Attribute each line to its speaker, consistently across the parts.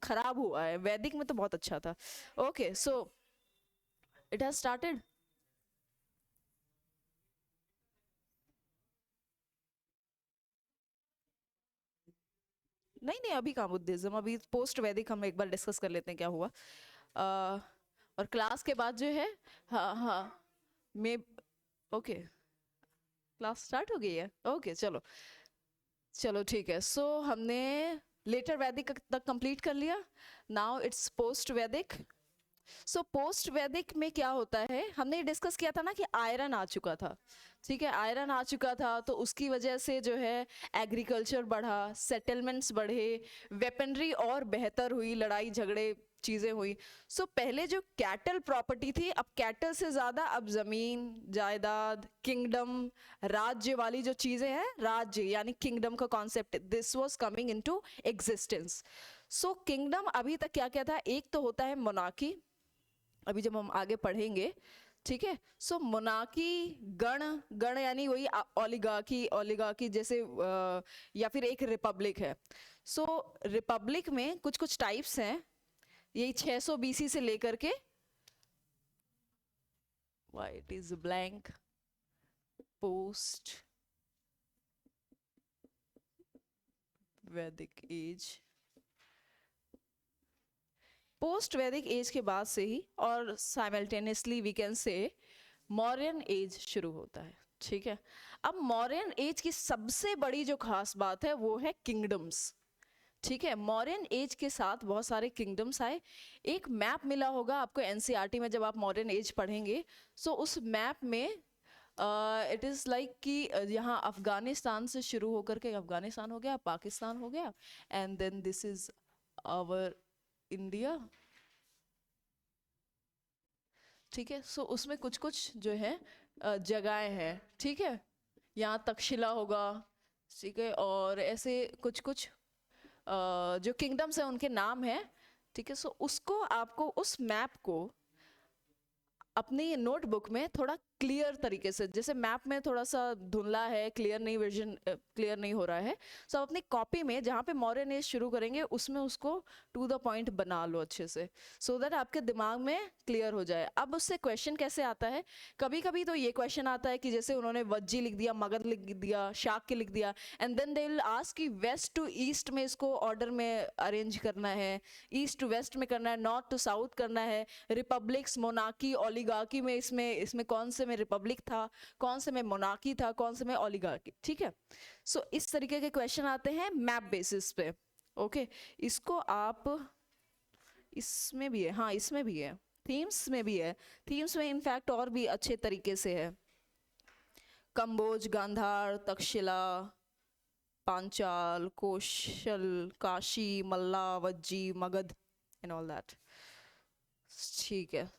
Speaker 1: खराब हुआ है, वैदिक में तो बहुत अच्छा था। Okay so it has started. नहीं नहीं, अभी कहाँ बुद्धिज्म, अभी पोस्ट वैदिक हम एक बार डिस्कस कर लेते हैं क्या हुआ। अ, और क्लास के बाद जो है, हाँ हाँ, मे ओके, क्लास स्टार्ट हो गई है, ओके चलो चलो ठीक है। सो हमने लेटर वैदिक तक कंप्लीट कर लिया, नाउ इट्स पोस्ट वैदिक। सो पोस्ट वैदिक में क्या होता है, हमने डिस्कस किया था ना कि आयरन आ चुका था, ठीक है, आयरन आ चुका था तो उसकी वजह से जो है एग्रीकल्चर बढ़ा, सेटलमेंट्स बढ़े, वेपनरी और बेहतर हुई, लड़ाई झगड़े चीज़ें हुई। सो पहले जो कैटल प्रॉपर्टी थी, अब कैटल से ज़्यादा अब ज़मीन जायदाद किंगडम राज्य वाली जो चीज़ें हैं, राज्य यानी किंगडम का concept, this was coming into existence. So kingdom अभी तक क्या क्या था, एक तो होता है मोनार्की, अभी जब हम आगे पढ़ेंगे, ठीक है। सो मोनार्की, गण, गण यानी वही ओलिगार्की, ओलिगार्की जैसे या फिर एक रिपब्लिक है। सो रिपब्लिक में कुछ कुछ टाइप्स हैं, यही 600 बीसी से लेकर के, why it is blank, post वैदिक एज, पोस्ट वैदिक एज के बाद से ही और साइमल्टेनियसली वी कैन से मौर्यन एज शुरू होता है, ठीक है। अब मौर्यन एज की सबसे बड़ी जो खास बात है वो है किंगडम्स, ठीक है। मौर्यन एज के साथ बहुत सारे किंगडम्स आए। एक मैप मिला होगा आपको एनसीईआरटी में जब आप मॉडर्न एज पढ़ेंगे। सो उस मैप में इट इज़ लाइक कि यहाँ अफगानिस्तान से शुरू होकर के अफगानिस्तान हो गया, पाकिस्तान हो गया, and then this is our India, ठीक है। सो उसमें कुछ कुछ जो है जगहें हैं, ठीक है, यहाँ तक्षशिला होगा, ठीक है, और ऐसे कुछ कुछ जो किंगडम्स हैं उनके नाम हैं, ठीक है। सो उसको आपको उस मैप को अपनी नोटबुक में थोड़ा क्लियर तरीके से, जैसे मैप में थोड़ा सा धुंधला है, क्लियर नहीं, विजन क्लियर नहीं हो रहा है, सो अपनी कॉपी में जहाँ पे मॉडर्न एज शुरू करेंगे उसमें उसको टू द पॉइंट बना लो अच्छे से, सो दैट आपके दिमाग में क्लियर हो जाए। अब उससे क्वेश्चन कैसे आता है, कभी कभी तो ये क्वेश्चन आता है कि जैसे उन्होंने वज्जी लिख दिया, मगध लिख दिया, शाक्य लिख दिया, and then they will ask कि वेस्ट टू ईस्ट में इसको ऑर्डर में अरेंज करना है, ईस्ट टू वेस्ट में करना है, नॉर्थ टू साउथ करना है, रिपब्लिक्स, मोनार्की, ओलिगार्की में इसमें इसमें कौन से में रिपब्लिक था, कौन से में मोनार्की था, कौन से में ओलिगार्की, ठीक है। सो इस तरीके के क्वेश्चन आते हैं मैप बेसिस पे, ओके। इसको आप, इसमें भी है, हाँ इसमें भी है, थीम्स में भी है, थीम्स में इनफैक्ट और भी अच्छे तरीके से है, Kamboja, Gandhara, Takshashila, Panchala, Kaushal, Kashi, Malla, Vajji, Magadha and all that, ठीक है।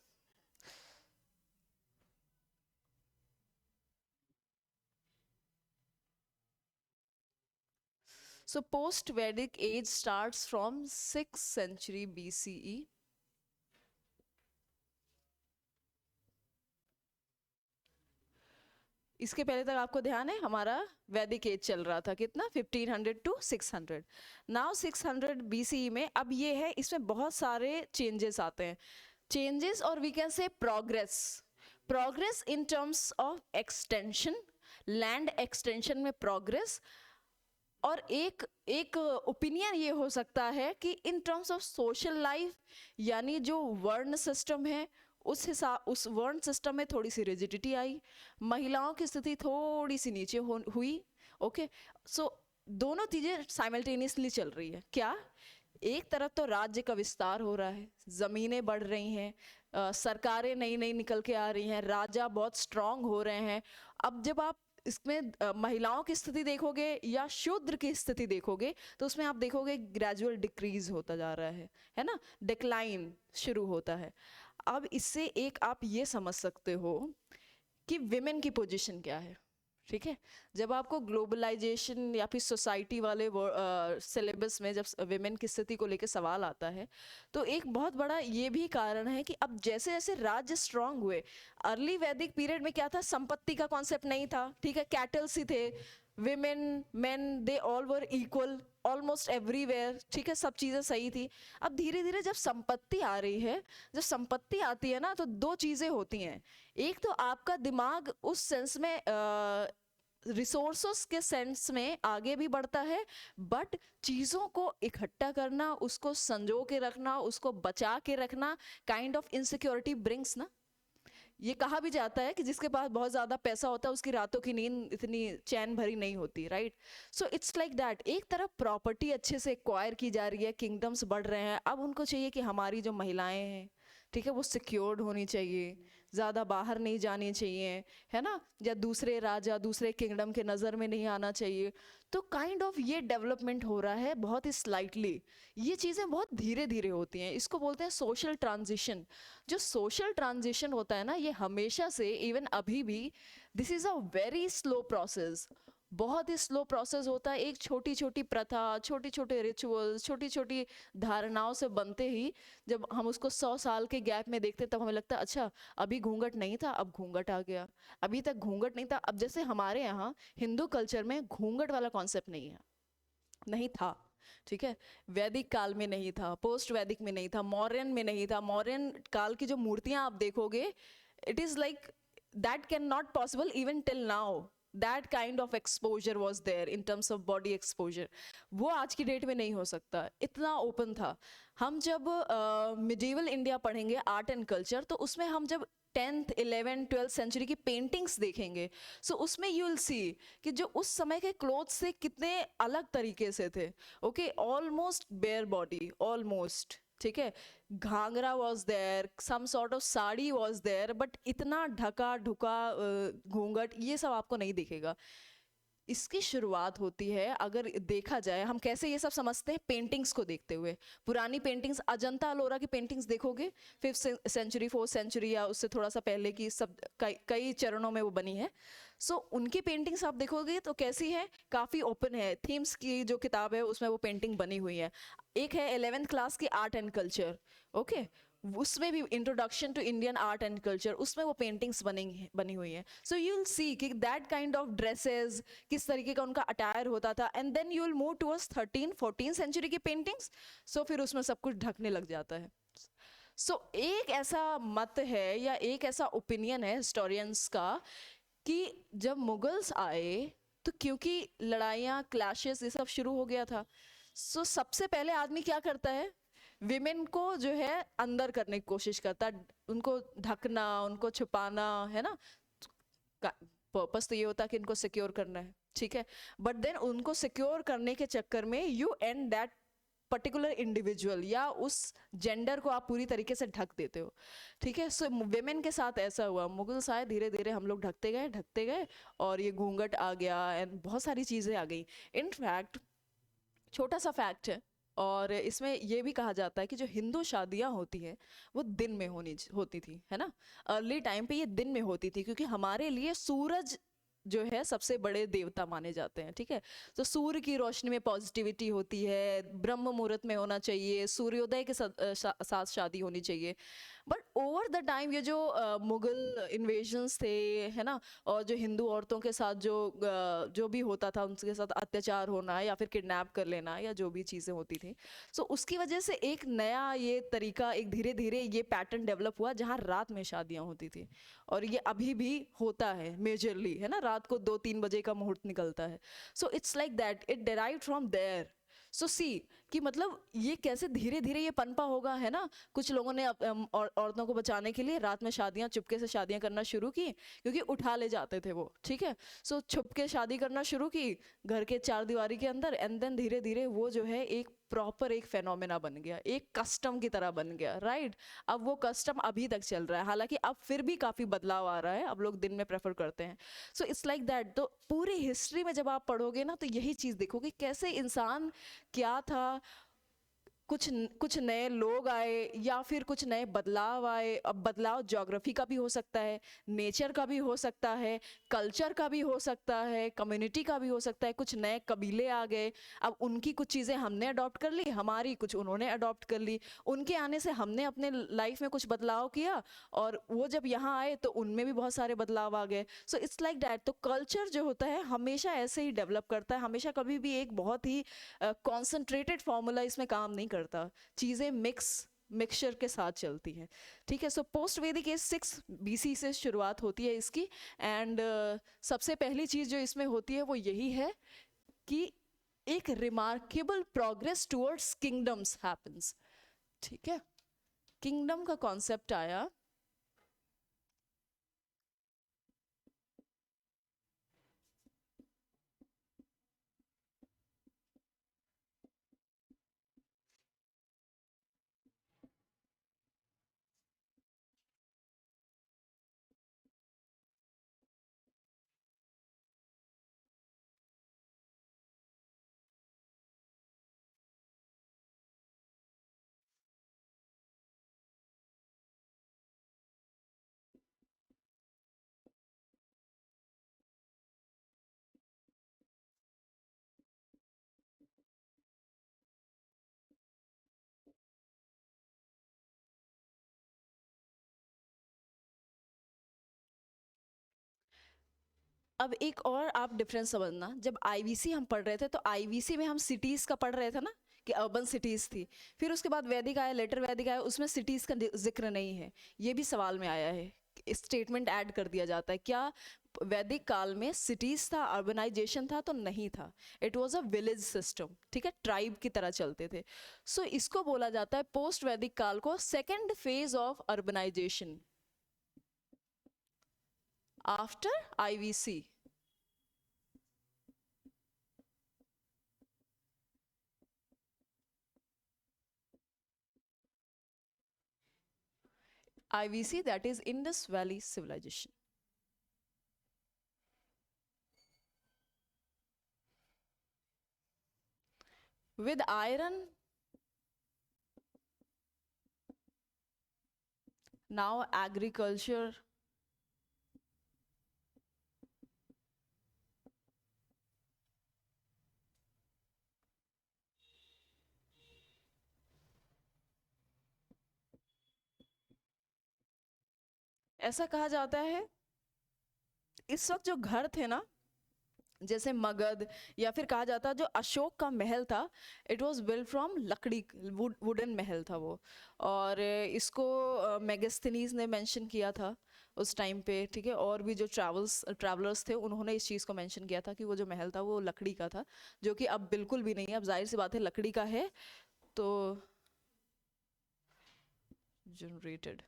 Speaker 1: So post-Vedic age starts from 6th century BCE. इसके पहले तक आपको ध्यान है हमारा वैदिक एज चल रहा था कितना, 1500 टू 600। नाउ 600 BCE में अब ये है, इसमें बहुत सारे चेंजेस आते हैं, चेंजेस और we can say progress, progress in terms of extension, land extension में प्रोग्रेस, और एक एक ओपिनियन ये हो सकता है कि in terms of social life, यानी जो वर्ण सिस्टम है उस हिसाब, उस वर्ण सिस्टम में थोड़ी सी रिजिडिटी आई, महिलाओं की स्थिति थोड़ी सी नीचे हुई, ओके। सो दोनों चीज़ें साइमल्टेनियसली चल रही है, क्या, एक तरफ तो राज्य का विस्तार हो रहा है, ज़मीनें बढ़ रही हैं, सरकारें नई नई निकल के आ रही हैं, राजा बहुत स्ट्रांग हो रहे हैं। अब जब आप इसमें महिलाओं की स्थिति देखोगे या शूद्र की स्थिति देखोगे तो उसमें आप देखोगे ग्रेजुअल डिक्रीज होता जा रहा है ना, डिक्लाइन शुरू होता है। अब इससे एक आप ये समझ सकते हो कि विमेन की पोजीशन क्या है, ठीक है। जब आपको ग्लोबलाइजेशन या फिर सोसाइटी वाले सिलेबस में जब विमेन की स्थिति को लेकर सवाल आता है तो एक बहुत बड़ा ये भी कारण है कि अब जैसे जैसे राज्य स्ट्रांग हुए, अर्ली वैदिक पीरियड में क्या था, संपत्ति का कॉन्सेप्ट नहीं था, ठीक है, कैटल्स ही थे, women main they all were equal almost everywhere, ठीक है, सब चीज़ें सही थी। अब धीरे धीरे जब संपत्ति आ रही है, जब संपत्ति आती है ना, तो दो चीज़ें होती हैं। एक तो आपका दिमाग उस सेंस में रिसोर्सेस के सेंस में आगे भी बढ़ता है, बट चीज़ों को इकट्ठा करना, उसको संजो के रखना, उसको बचा के रखना, काइंड ऑफ इनसिक्योरिटी ब्रिंग्स ना। ये कहा भी जाता है कि जिसके पास बहुत ज़्यादा पैसा होता है उसकी रातों की नींद इतनी चैन भरी नहीं होती, right. So it's like that, एक तरफ प्रॉपर्टी अच्छे से एक्वायर की जा रही है, किंगडम्स बढ़ रहे हैं, अब उनको चाहिए कि हमारी जो महिलाएं हैं, ठीक है, वो सिक्योर्ड होनी चाहिए, ज़्यादा बाहर नहीं जानी चाहिए, है ना, या दूसरे राजा दूसरे किंगडम के नज़र में नहीं आना चाहिए। तो काइंड ऑफ ये डेवलपमेंट हो रहा है बहुत ही स्लाइटली, ये चीज़ें बहुत धीरे धीरे होती हैं, इसको बोलते हैं सोशल ट्रांजिशन। जो सोशल ट्रांजिशन होता है ना, ये हमेशा से, इवन अभी भी, this is a very slow process, बहुत ही स्लो प्रोसेस होता है। एक छोटी छोटी प्रथा, छोटी छोटे रिचुअल्स, छोटी छोटी धारणाओं से बनते ही जब हम उसको 100 साल के गैप में देखते हैं, तब हमें लगता है अच्छा अभी घूंघट नहीं था, अब घूंघट आ गया, अभी तक घूंघट नहीं था। अब जैसे हमारे यहाँ हिंदू कल्चर में घूंघट वाला कॉन्सेप्ट नहीं है, नहीं था, ठीक है, वैदिक काल में नहीं था, पोस्ट वैदिक में नहीं था, मौर्यन में नहीं था। मौर्यन काल की जो मूर्तियां आप देखोगे, it is like that can not possible even till now, that kind of exposure was there in terms of body exposure, वो आज की डेट में नहीं हो सकता, इतना ओपन था। हम जब मिडीवल इंडिया पढ़ेंगे आर्ट एंड कल्चर, तो उसमें हम जब 10th 11th 12th सेंचुरी की पेंटिंग्स देखेंगे, सो उसमें यू विल सी कि जो उस समय के क्लोथ से कितने अलग तरीके से थे, okay, almost bare body, almost, ठीक है, ghagra was there, some sort of sari was there, but इतना ढका ढुका घूंघट ये सब आपको नहीं दिखेगा। इसकी शुरुआत होती है, अगर देखा जाए हम कैसे ये सब समझते हैं, पेंटिंग्स को देखते हुए। पुरानी पेंटिंग्स, अजंता अलोरा की पेंटिंग्स देखोगे 5th सेंचुरी 4th सेंचुरी या उससे थोड़ा सा पहले की, सब कई चरणों में वो बनी है। सो उनकी पेंटिंग्स आप देखोगे तो कैसी है, काफ़ी ओपन है। थीम्स की जो किताब है उसमें वो पेंटिंग बनी हुई है। एक है 11th क्लास की आर्ट एंड कल्चर, ओके, उसमें भी introduction to Indian art and culture, उसमें वो पेंटिंग्स बनी हुई हैं। सो यू विल सी कि दैट काइंड ऑफ ड्रेसेस, किस तरीके का उनका अटायर होता था, and then you will move towards 13th 14th century की पेंटिंग्स। सो फिर उसमें सब कुछ ढकने लग जाता है। सो एक ऐसा मत है या एक ऐसा ओपिनियन है हिस्टोरियंस का कि जब मुगल्स आए तो क्योंकि लड़ाइयाँ, क्लैशेस, ये सब शुरू हो गया था, सो सबसे पहले आदमी क्या करता है, विमेन को जो है अंदर करने की कोशिश करता है, उनको ढकना, उनको छुपाना, है ना, पर्पस तो ये होता है कि इनको सिक्योर करना है, ठीक है, बट देन उनको सिक्योर करने के चक्कर में you and that particular individual या उस जेंडर को आप पूरी तरीके से ढक देते हो, ठीक है। सो वेमेन के साथ ऐसा हुआ, मुगल्स आए, धीरे धीरे हम लोग ढकते गए और ये घूंघट आ गया एंड बहुत सारी चीज़ें आ गई। इनफैक्ट छोटा सा फैक्ट है, और इसमें ये भी कहा जाता है कि जो हिंदू शादियां होती हैं वो दिन में होती थी, है ना, अर्ली टाइम पे ये दिन में होती थी, क्योंकि हमारे लिए सूरज जो है सबसे बड़े देवता माने जाते हैं, ठीक है। तो सूर्य की रोशनी में पॉजिटिविटी होती है, ब्रह्म मुहूर्त में होना चाहिए, सूर्योदय के साथ शादी होनी चाहिए। बट ओवर द टाइम ये जो मुगल इन्वेजन्स थे, है ना, और जो हिंदू औरतों के साथ जो भी होता था, उनके साथ अत्याचार होना या फिर किडनैप कर लेना या जो भी चीज़ें होती थी, सो उसकी वजह से एक नया ये तरीका, एक धीरे धीरे ये पैटर्न डेवलप हुआ जहाँ रात में शादियाँ होती थी, और ये अभी भी होता है मेजरली, है ना, रात को 2-3 बजे का मुहूर्त निकलता है। So it's like that, it derived from there. So see कि मतलब ये कैसे धीरे धीरे ये पनपा होगा, है ना। कुछ लोगों ने औरतों को बचाने के लिए रात में शादियां, चुपके से शादियां करना शुरू की, क्योंकि उठा ले जाते थे वो, ठीक है। सो छुपके शादी करना शुरू की घर के 4 दीवारी के अंदर, एंड देन धीरे धीरे वो जो है एक प्रॉपर एक फेनोमेना बन गया, एक कस्टम की तरह बन गया, राइट। अब वो कस्टम अभी तक चल रहा है, हालांकि अब फिर भी काफ़ी बदलाव आ रहा है, अब लोग दिन में प्रेफर करते हैं। सो इट्स लाइक दैट। तो पूरी हिस्ट्री में जब आप पढ़ोगे ना, तो यही चीज़ देखोगे कैसे इंसान क्या था, कुछ नए लोग आए या फिर कुछ नए बदलाव आए। अब बदलाव ज्योग्राफी का भी हो सकता है, नेचर का भी हो सकता है, कल्चर का भी हो सकता है, कम्युनिटी का भी हो सकता है। कुछ नए कबीले आ गए, अब उनकी कुछ चीज़ें हमने अडॉप्ट कर ली, हमारी कुछ उन्होंने अडॉप्ट कर ली। उनके आने से हमने अपने लाइफ में कुछ बदलाव किया और वो जब यहाँ आए तो उनमें भी बहुत सारे बदलाव आ गए। सो इट्स लाइक दैट। तो कल्चर जो होता है हमेशा ऐसे ही डेवलप करता है, हमेशा कभी भी एक बहुत ही कॉन्सेंट्रेटेड फॉर्मूला इसमें काम नहीं करता। चीज़ें मिक्सचर के साथ चलती हैं। ठीक है। सो पोस्ट वैदिक एज 6 BC से शुरुआत होती है इसकी। एंड सबसे पहली चीज़ जो इसमें होती है वो यही है कि एक remarkable progress towards kingdoms happens. ठीक है। किंगडम का कॉन्सेप्ट आया अब एक और आप डिफरेंस समझना। जब आईवीसी हम पढ़ रहे थे तो आईवीसी में हम सिटीज का पढ़ रहे थे ना कि अर्बन सिटीज थी। फिर उसके बाद वैदिक आया, लेटर वैदिक आया, उसमें सिटीज का जिक्र नहीं है। ये भी सवाल में आया है, स्टेटमेंट ऐड कर दिया जाता है। क्या वैदिक काल में सिटीज था, अर्बनाइजेशन था? तो नहीं था। It was a village system. ठीक है, ट्राइब की तरह चलते थे। सो इसको बोला जाता है पोस्ट वैदिक काल को second phase of urbanization after IVC. IVC, that is Indus Valley Civilization. With iron, now agriculture, ऐसा कहा जाता है इस वक्त जो घर थे ना, जैसे मगध, या फिर कहा जाता जो अशोक का महल था, इट वाज बिल्ट फ्रॉम लकड़ी, वुडन महल था वो। और इसको मेगास्थनीज ने मेंशन किया था उस टाइम पे। ठीक है। और भी जो ट्रैवलर्स थे उन्होंने इस चीज़ को मेंशन किया था कि वो जो महल था वो लकड़ी का था, जो कि अब बिल्कुल भी नहीं है। अब जाहिर सी बात है लकड़ी का है तो जनरेटेड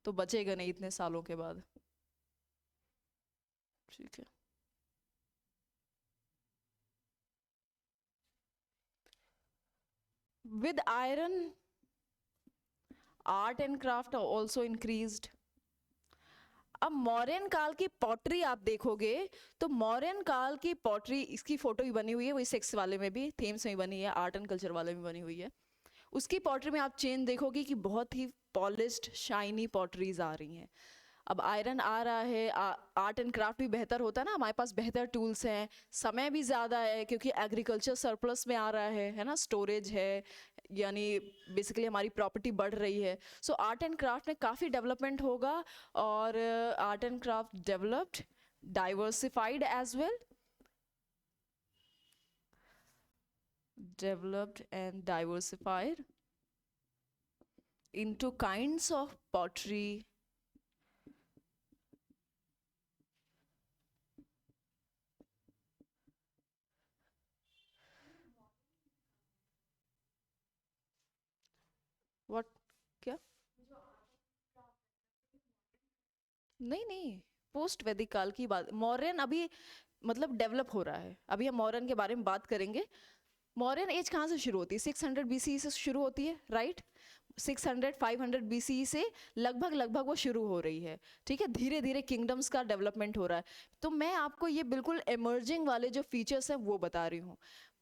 Speaker 1: तो बचेगा नहीं इतने सालों के बाद। ठीक है। With iron, art and craft are also increased. अब मौर्यन काल की पॉटरी आप देखोगे तो मौर्यन काल की पॉटरी, इसकी फोटो भी बनी हुई है, वही 6 वाले में भी, थेम्स में बनी है, आर्ट एंड कल्चर वाले में बनी हुई है। उसकी पॉटरी में आप चेंज देखोगे कि बहुत ही पॉलिश्ड शाइनी पॉटरीज आ रही हैं। अब आयरन आ रहा है, आर्ट एंड क्राफ्ट भी बेहतर होता है ना, हमारे पास बेहतर टूल्स हैं, समय भी ज़्यादा है क्योंकि एग्रीकल्चर सरप्लस में आ रहा है ना, स्टोरेज है, यानी बेसिकली हमारी प्रॉपर्टी बढ़ रही है। सो आर्ट एंड क्राफ्ट में काफ़ी डेवलपमेंट होगा। और art and craft developed, diversified as well, developed and diversified into kinds of pottery, what, क्या? नहीं नहीं, पोस्ट वैदिक काल की बात, मौर्यन अभी मतलब डेवलप हो रहा है। अभी हम मौर्यन के बारे में बात करेंगे। मौर्यन एज कहाँ से शुरू होती है? 600 BCE से शुरू होती है, राइट? 600 500 BCE से लगभग लगभग वो शुरू हो रही है। ठीक है। धीरे धीरे किंगडम्स का डेवलपमेंट हो रहा है। तो मैं आपको ये बिल्कुल एमर्जिंग वाले जो फीचर्स हैं वो बता रही हूँ।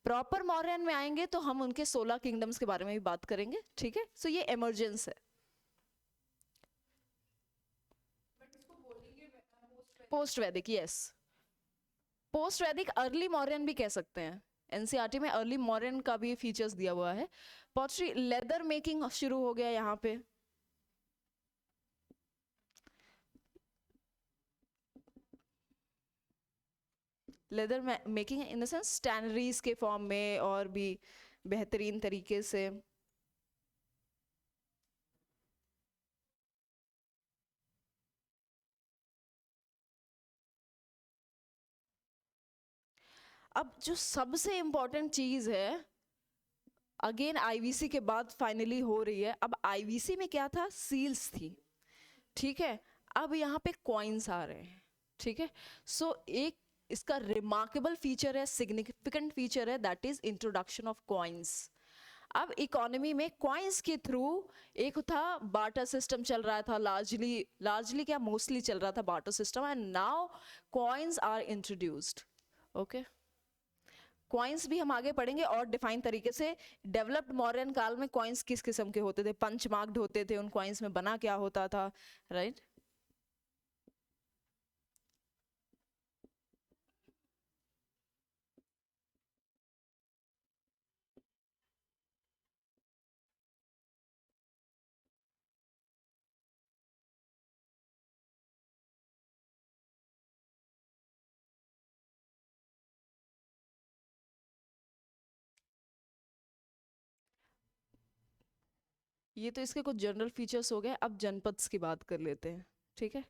Speaker 1: प्रॉपर मौर्यन में आएंगे तो हम उनके 16 किंगडम्स के बारे में भी बात करेंगे, ठीक है। सो ये एमर्जेंस है। पोस्ट वैदिक, यस, पोस्ट वैदिक अर्ली मौर्यन भी कह सकते हैं। एनसीईआरटी में अर्ली मौर्यन का भी फीचर्स दिया हुआ है। पॉटरी, लेदर मेकिंग शुरू हो गया यहाँ पे। Leather making in the sense tanneries के फॉर्म में और भी बेहतरीन तरीके से। अब जो सबसे इम्पोर्टेंट चीज है, अगेन आईवीसी के बाद फाइनली हो रही है। अब आईवीसी में क्या था, सील्स थी, ठीक है। अब यहाँ पे कॉइन्स आ रहे हैं, ठीक है। सो एक इसका रिमार्केबल फीचर है, सिग्निफिकेंट फीचर है, that is introduction of coins. अब इकोनॉमी में कॉइन्स के थ्रू एक था बार्टर सिस्टम चल रहा था, लार्जली क्या मोस्टली चल रहा था barter system, and now coins are introduced. Okay, coins भी हम आगे पढ़ेंगे और डिफाइन तरीके से। डेवलप्ड मॉडर्न काल में कॉइन्स किस किस्म के होते थे, पंच मार्क्ड होते थे, उन कॉइन्स में बना क्या होता था, राइट। ये तो इसके कुछ जनरल फीचर्स हो गए। अब जनपद्स की बात कर लेते हैं, ठीक है।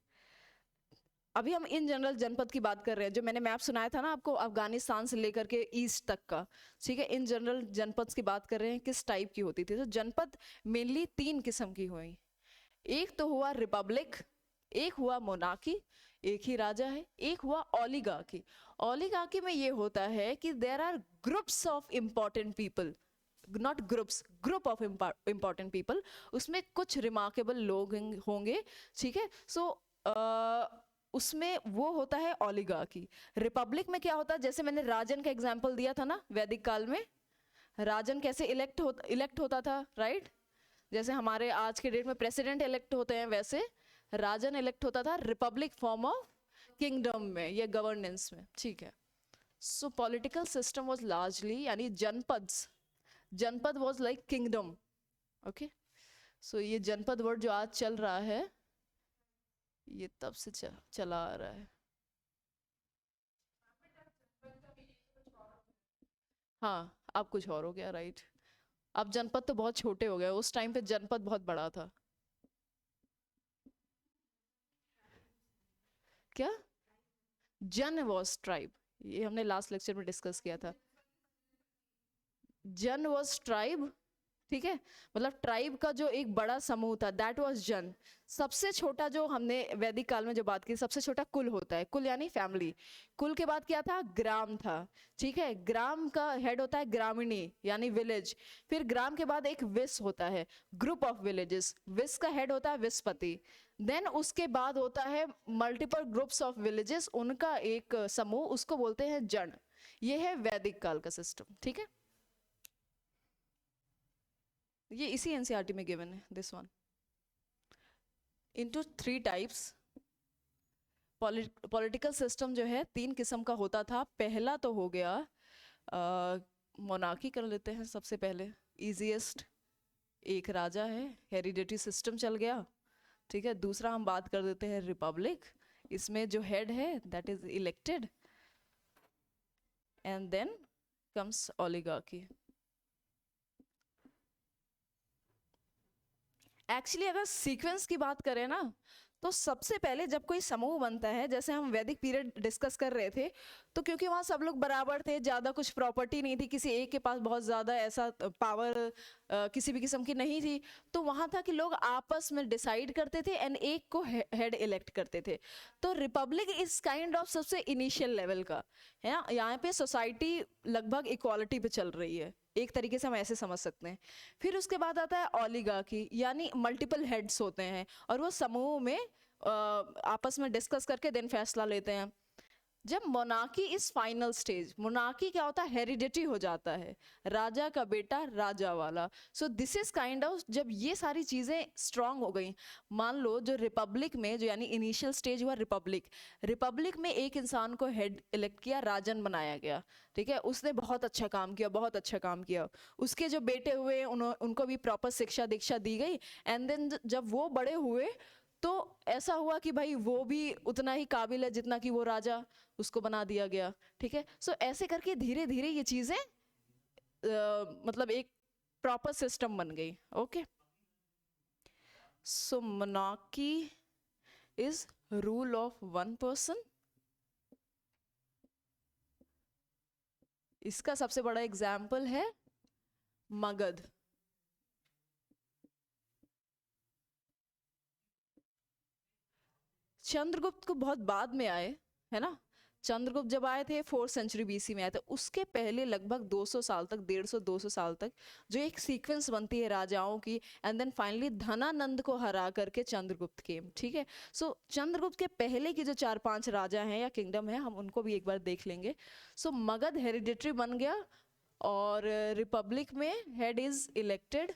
Speaker 1: अभी हम इन जनरल जनपद की बात कर रहे हैं, जो मैंने मैप सुनाया था ना आपको, अफगानिस्तान से लेकर के ईस्ट तक का, ठीक है। इन जनरल जनपद की बात कर रहे हैं, किस टाइप की होती थी। तो जनपद मेनली 3 किस्म की हुई। एक तो हुआ रिपब्लिक, एक हुआ मोनार्की, एक ही राजा है, एक हुआ ओलिगार्की। ओलिगार्की में ये होता है कि there are groups of important people, not groups, group of important people, उसमें कुछ रिमार्केबल लोग होंगे, ठीक है। सो उसमें वो होता है ओलिगार्की। रिपब्लिक में क्या होता है, जैसे मैंने राजन का एग्जांपल दिया था ना, वैदिक काल में राजन कैसे इलेक्ट होता था, राइट। जैसे हमारे आज के डेट में प्रेसिडेंट इलेक्ट होते हैं, वैसे राजन इलेक्ट होता था रिपब्लिक फॉर्म ऑफ किंगडम में या गवर्नेंस में, ठीक है। सो पॉलिटिकल सिस्टम वाज लार्जली, यानी जनपद वाज लाइक किंगडम, ओके। सो ये जनपद वर्ड जो आज चल रहा है, ये तब से चला आ रहा है। हाँ, अब कुछ और हो गया, राइट। अब जनपद तो बहुत छोटे हो गए, उस टाइम पे जनपद बहुत बड़ा था। क्या, जन वॉज ट्राइब, ये हमने लास्ट लेक्चर में डिस्कस किया था। जन वॉज ट्राइब, ठीक है, मतलब ट्राइब का जो एक बड़ा समूह था, दैट वाज जन। सबसे छोटा जो हमने वैदिक काल में जो बात की, सबसे छोटा कुल होता है, कुल यानी फैमिली। कुल के बाद क्या था, ग्राम था, ठीक है। ग्राम का हेड होता है ग्रामीणी यानी विलेज। फिर ग्राम के बाद एक विस होता है, ग्रुप ऑफ विलेजेस, विस का हेड होता है विस्पति। देन उसके बाद होता है मल्टीपल ग्रुप्स ऑफ विलेजेस, उनका एक समूह, उसको बोलते हैं जन। ये है वैदिक काल का सिस्टम, ठीक है। ये इसी एनसीईआरटी में गिवन है, this one. Into 3 types. Political system जो है 3 किस्म का होता था। पहला तो हो गया मोनार्की, कर लेते हैं सबसे पहले, इजीएस्ट, एक राजा है, हेरिडिटरी सिस्टम चल गया, ठीक है। दूसरा हम बात कर देते हैं रिपब्लिक, इसमें जो हेड है that is elected, and then comes oligarchy. Actually अगर सीक्वेंस की बात करें ना, तो सबसे पहले जब कोई समूह बनता है, जैसे हम वैदिक पीरियड डिस्कस कर रहे थे, तो क्योंकि वहाँ सब लोग बराबर थे, ज़्यादा कुछ प्रॉपर्टी नहीं थी, किसी एक के पास बहुत ज़्यादा ऐसा पावर किसी भी किस्म की नहीं थी, तो वहाँ था कि लोग आपस में डिसाइड करते थे एंड एक को हेड इलेक्ट करते थे। तो रिपब्लिक इस काइंड ऑफ सबसे इनिशियल लेवल का है ना। यहाँ पे सोसाइटी लगभग इक्वालिटी पे चल रही है, एक तरीके से हम ऐसे समझ सकते हैं। फिर उसके बाद आता है ओलिगार्की, यानी मल्टीपल हेड्स होते हैं और वो समूह में आपस में डिस्कस करके देन फैसला लेते हैं। जब monarchy is final stage, monarchy क्या होता है, हेरिडिटी हो जाता है, राजा का बेटा राजा वाला। So this is kind of, जब ये सारी चीजें स्ट्रांग हो गई, मान लो जो रिपब्लिक में, जो यानी इनिशियल स्टेज हुआ रिपब्लिक, रिपब्लिक में एक इंसान को हेड इलेक्ट किया, राजन बनाया गया, ठीक है, उसने बहुत अच्छा काम किया, बहुत अच्छा काम किया, उसके जो बेटे हुए उनको भी प्रॉपर शिक्षा दीक्षा दी गई, एंड देन जब वो बड़े हुए तो ऐसा हुआ कि भाई वो भी उतना ही काबिल है जितना कि वो राजा, उसको बना दिया गया, ठीक है। सो ऐसे करके धीरे धीरे ये चीजें मतलब एक प्रॉपर सिस्टम बन गई। Okay, so monarchy is rule of one person. इसका सबसे बड़ा एग्जाम्पल है मगध। चंद्रगुप्त को बहुत बाद में आए, है ना, चंद्रगुप्त जब आए थे 4th सेंचुरी बीसी में आए थे, उसके पहले लगभग 200 साल तक, 150-200 साल तक जो एक सीक्वेंस बनती है राजाओं की, एंड देन फाइनली धनानंद को हरा करके चंद्रगुप्त केम, ठीक है। सो चंद्रगुप्त के पहले की जो 4-5 राजा हैं या किंगडम है, हम उनको भी एक बार देख लेंगे। सो मगध हेरिडिटरी बन गया, और रिपब्लिक में हेड इज इलेक्टेड।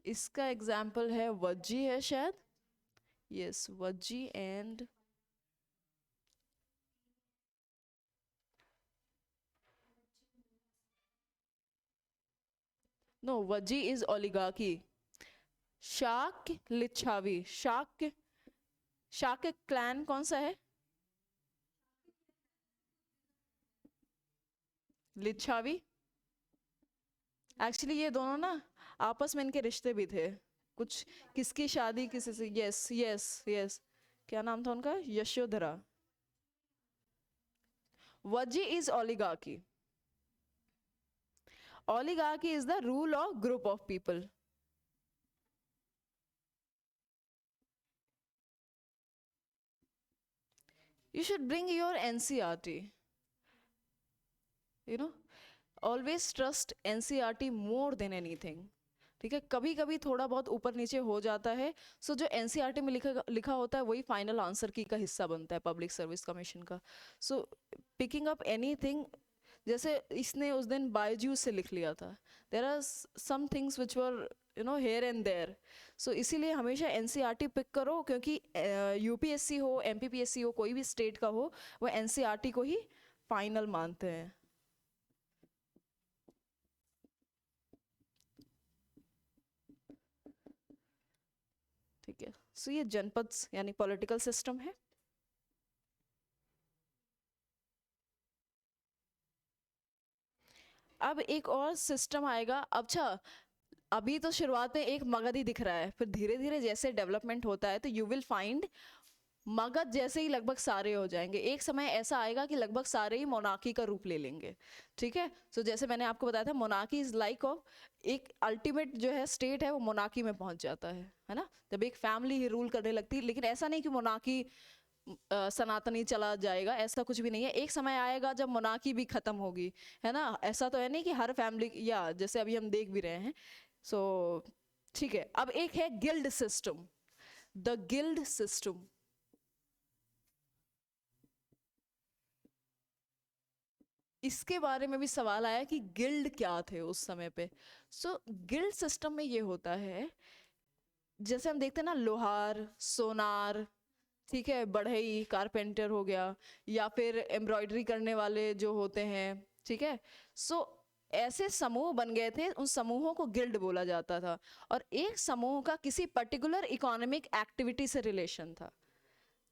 Speaker 1: इसका एग्जाम्पल है वज्जी है शायद, yes Vajji and no, Vajji is oligarchy. Shak Lichchhavi, शाक क्लैन कौन सा है, लिच्छावी। एक्चुअली ये दोनों ना आपस में इनके रिश्ते भी थे कुछ, किसकी शादी किसी से, यस यस यस, क्या नाम था उनका, Yashodhara. Vajji is oligarchy. Oligarchy is the rule of group of people. You should bring your NCRT. You know, always trust NCRT more than anything. ठीक है, कभी कभी थोड़ा बहुत ऊपर नीचे हो जाता है, सो जो एनसीईआरटी में लिखा होता है वही फाइनल आंसर की का हिस्सा बनता है पब्लिक सर्विस कमीशन का। सो पिकिंग अप एनीथिंग, जैसे इसने उस दिन बायजूस से लिख लिया था, there are some things which were here and there. So इसीलिए हमेशा एनसीईआरटी पिक करो, क्योंकि यूपीएससी हो, एमपीपीएससी हो, कोई भी स्टेट का हो, वो एनसीईआरटी को ही फाइनल मानते हैं। ठीक है, सो ये जनपद यानी पॉलिटिकल सिस्टम है। अब एक और सिस्टम आएगा। अच्छा, अभी तो शुरुआत में एक मगध ही दिख रहा है, फिर धीरे धीरे जैसे डेवलपमेंट होता है तो यू विल फाइंड मगध जैसे ही लगभग सारे हो जाएंगे। एक समय ऐसा आएगा कि लगभग सारे ही मोनार्की का रूप ले लेंगे, ठीक है। सो जैसे मैंने आपको बताया था, मोनार्की इज लाइक ऑफ एक अल्टीमेट जो है स्टेट है, वो मोनार्की में पहुंच जाता है ना, जब एक फैमिली ही रूल करने लगती है। लेकिन ऐसा नहीं कि मोनार्की सनातनी चला जाएगा, ऐसा कुछ भी नहीं है। एक समय आएगा जब मोनार्की भी खत्म होगी, है ना। ऐसा तो है नहीं कि हर फैमिली, या जैसे अभी हम देख भी रहे हैं। सो ठीक है, अब एक है guild system, the guild system. इसके बारे में भी सवाल आया कि गिल्ड क्या थे उस समय पे। सो गिल्ड सिस्टम में ये होता है, जैसे हम देखते हैं ना, लोहार, सोनार, ठीक है, बढ़ई, कारपेंटर हो गया, या फिर एम्ब्रॉयडरी करने वाले जो होते हैं, ठीक है। सो ऐसे समूह बन गए थे, उन समूहों को गिल्ड बोला जाता था, और एक समूह का किसी पर्टिकुलर इकोनॉमिक एक्टिविटी से रिलेशन था।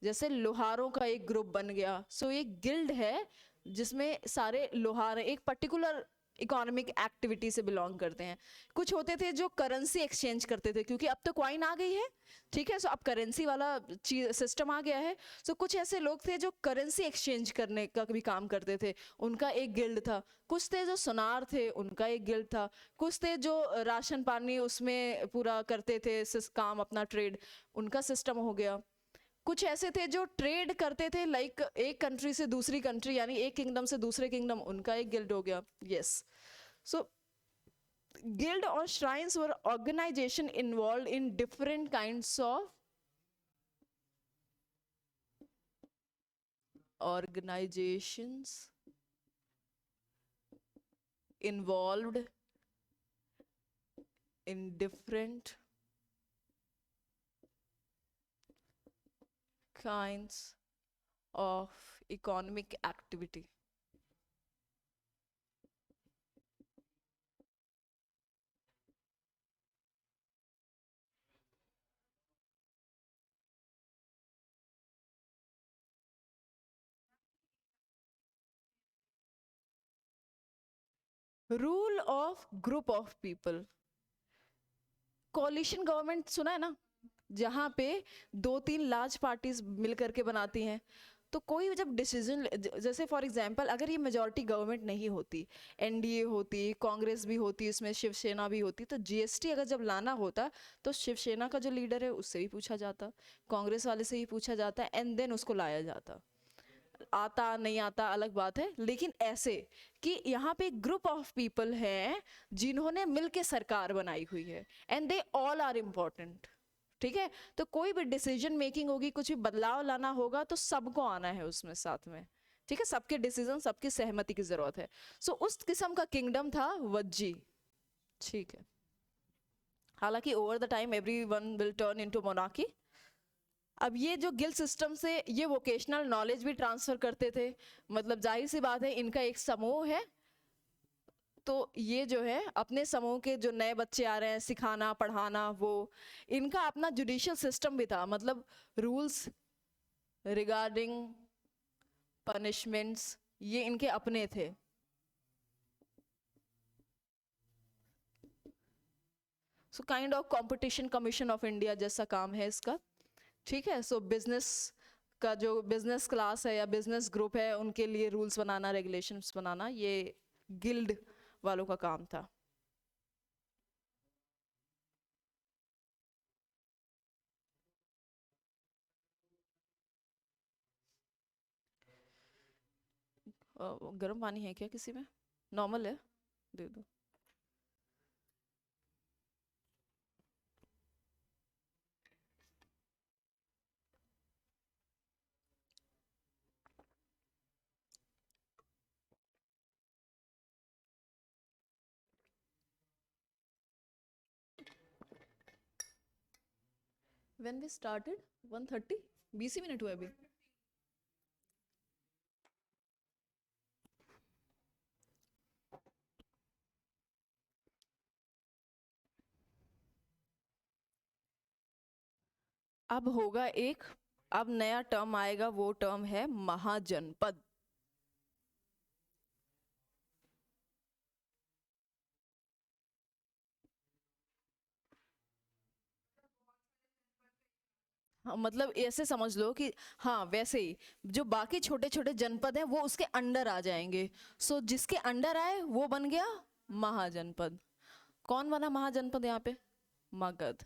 Speaker 1: जैसे लोहारों का एक ग्रुप बन गया, सो एक गिल्ड है जिसमें सारे लोहार एक पर्टिकुलर इकोनॉमिक एक्टिविटी से बिलोंग करते हैं। कुछ होते थे जो करेंसी एक्सचेंज करते थे, क्योंकि अब तो कॉइन आ गई है, ठीक है, सो अब करेंसी वाला सिस्टम आ गया है। सो कुछ ऐसे लोग थे जो करेंसी एक्सचेंज करने का भी काम करते थे, उनका एक गिल्ड था। कुछ थे जो सुनार थे, उनका एक गिल्ड था। कुछ थे जो राशन पानी उसमें पूरा करते थे काम, अपना ट्रेड, उनका सिस्टम हो गया। कुछ ऐसे थे जो ट्रेड करते थे, लाइक एक कंट्री से दूसरी कंट्री, यानी एक किंगडम से दूसरे किंगडम, उनका एक गिल्ड हो गया। Yes, so guild or shrines were organization involved in different kinds of organizations involved in different kinds of economic activity. Rule of group of people. Coalition government सुना है ना, जहां पे 2-3 लार्ज पार्टीज मिलकर के बनाती हैं. तो कोई जब डिसीजन, जैसे फॉर एग्जांपल अगर ये मेजॉरिटी गवर्नमेंट नहीं होती, एनडीए होती, कांग्रेस भी होती, इसमें शिवसेना भी होती, तो जीएसटी अगर जब लाना होता तो शिवसेना का जो लीडर है उससे भी पूछा जाता, कांग्रेस वाले से भी पूछा जाता, एंड देन उसको लाया जाता. आता नहीं आता अलग बात है, लेकिन ऐसे कि यहाँ पे ग्रुप ऑफ पीपल हैं जिन्होंने मिलके सरकार बनाई हुई है, and they all are important. ठीक है, तो कोई भी डिसीजन मेकिंग होगी, कुछ भी बदलाव लाना होगा तो सबको आना है उसमें साथ में. ठीक है, सबके डिसीजन, सबकी सहमति की जरूरत है. सो उस किस्म का किंगडम था वज्जी. ठीक है, हालांकि over the time everyone will turn into monarchy. अब ये जो गिल्ड सिस्टम से ये वोकेशनल नॉलेज भी ट्रांसफर करते थे, मतलब जाहिर सी बात है इनका एक समूह है, तो ये जो है अपने समूह के जो नए बच्चे आ रहे हैं सिखाना पढ़ाना, वो इनका अपना जुडिशियल सिस्टम भी था, मतलब रूल्स रिगार्डिंग पनिशमेंट्स ये इनके अपने थे. So kind of competition commission of India जैसा काम है इसका. ठीक है, सो बिजनेस का जो बिजनेस क्लास है या बिजनेस ग्रुप है उनके लिए रूल्स बनाना, रेगुलेशंस बनाना, ये गिल्ड वालों का काम था. गर्म पानी है क्या किसी में? नॉर्मल है, दे दो. When we started 1:30 20 मिनट हुए अभी. अब होगा एक, अब नया टर्म आएगा, वो टर्म है महाजनपद. हाँ, मतलब ऐसे समझ लो कि हाँ वैसे ही जो बाकी छोटे छोटे जनपद हैं वो उसके अंडर आ जाएंगे. सो जिसके अंडर आए वो बन गया महाजनपद. कौन बना महाजनपद यहाँ पे? मगध.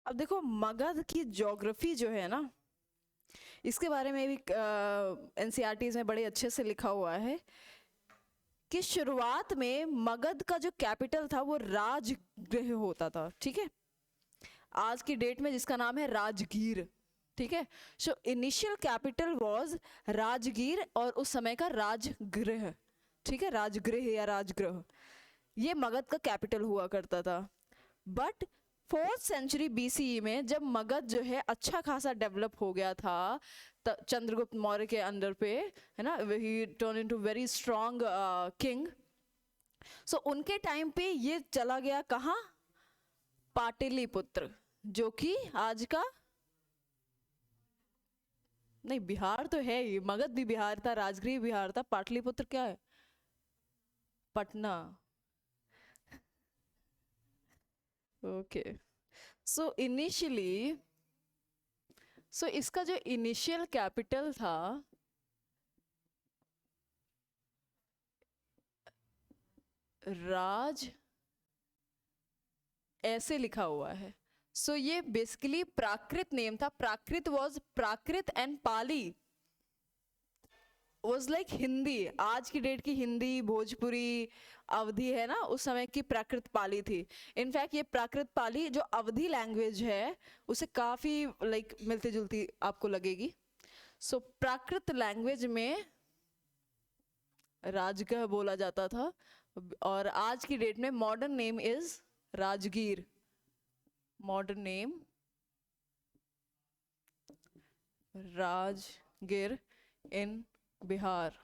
Speaker 1: अब देखो मगध की ज्योग्राफी जो है ना, इसके बारे में भी एनसीईआरटीज में बड़े अच्छे से लिखा हुआ है कि शुरुआत में मगध का जो कैपिटल था वो राजगृह होता था. ठीक है, आज की डेट में जिसका नाम है राजगीर. ठीक है, so initial capital was Rajgir और उस समय का राजगृह. ठीक है, राजगृह या राजगृह ये मगध का कैपिटल हुआ करता था. बट 4th सेंचुरी बीसीई में जब मगध जो है अच्छा खासा डेवलप हो गया था चंद्रगुप्त मौर्य के अंडर पे, है ना, he turn into very strong king. So उनके टाइम पे ये चला गया कहाँ? पाटलिपुत्र, जो कि आज का नहीं, बिहार तो है ही, मगध भी बिहार था, राजगृह बिहार था, पाटलिपुत्र क्या है? पटना। ओके। सो इनिशियली, सो इसका जो इनिशियल कैपिटल था, राज ऐसे लिखा हुआ है। सो ये बेसिकली प्राकृत नेम था। Prakrit was Prakrit and Pali was like Hindi, आज की डेट की हिंदी, भोजपुरी, अवधी है ना, उस समय की प्राकृत पाली थी। इनफैक्ट ये प्राकृत पाली जो अवधी लैंग्वेज है उसे काफी लाइक मिलती जुलती आपको लगेगी। सो प्राकृत लैंग्वेज में राजगह बोला जाता था, और आज की डेट में modern name is Rajgir. Modern name Rajgir in Bihar.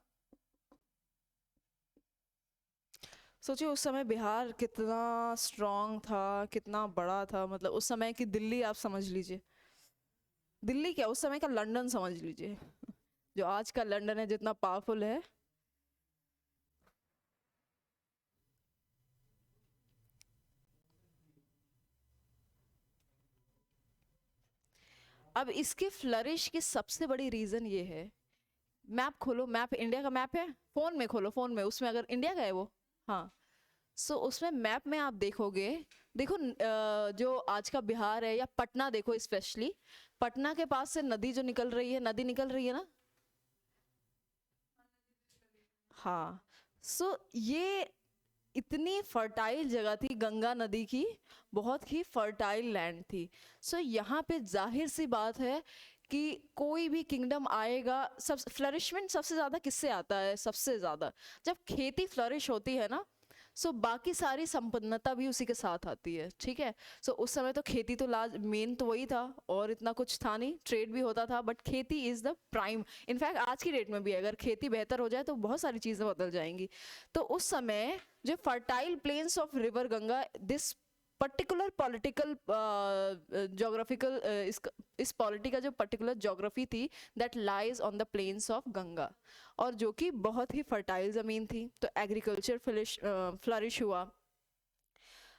Speaker 1: सोचिए उस समय बिहार कितना स्ट्रांग था, कितना बड़ा था। मतलब उस समय की दिल्ली आप समझ लीजिए, दिल्ली क्या, उस समय का लंदन समझ लीजिए। जो आज का लंदन है जितना पावरफुल है। अब इसके फ्लरिश की सबसे बड़ी रीजन ये है, मैप खोलो, मैप इंडिया का मैप है, फोन में खोलो, फोन में उसमें अगर इंडिया का है वो, हाँ। सो उसमें मैप में आप देखोगे, देखो जो आज का बिहार है या पटना देखो, स्पेशली पटना के पास से नदी जो निकल रही है, नदी निकल रही है ना, हाँ। सो ये इतनी फर्टाइल जगह थी, गंगा नदी की बहुत ही फर्टाइल लैंड थी। सो यहाँ पे जाहिर सी बात है कि कोई भी किंगडम आएगा, सब फ्लरिशमेंट सबसे ज्यादा किससे आता है? सबसे ज्यादा जब खेती फ्लरिश होती है ना, सो बाकी सारी संपन्नता भी उसी के साथ आती है, ठीक है। सो उस समय तो खेती तो लाज मेन तो वही था, और इतना कुछ था नहीं, ट्रेड भी होता था, बट खेती इज द प्राइम। इनफैक्ट आज की डेट में भी अगर खेती बेहतर हो जाए तो बहुत सारी चीजें बदल जाएंगी। तो उस समय जो fertile plains of river Ganga, this particular political geographical, इस पॉलिटी का जो पर्टिकुलर जोग्राफी थी, that lies on the plains of Ganga, और जो कि बहुत ही फर्टाइल ज़मीन थी, तो एग्रीकल्चर फ्लरिश हुआ।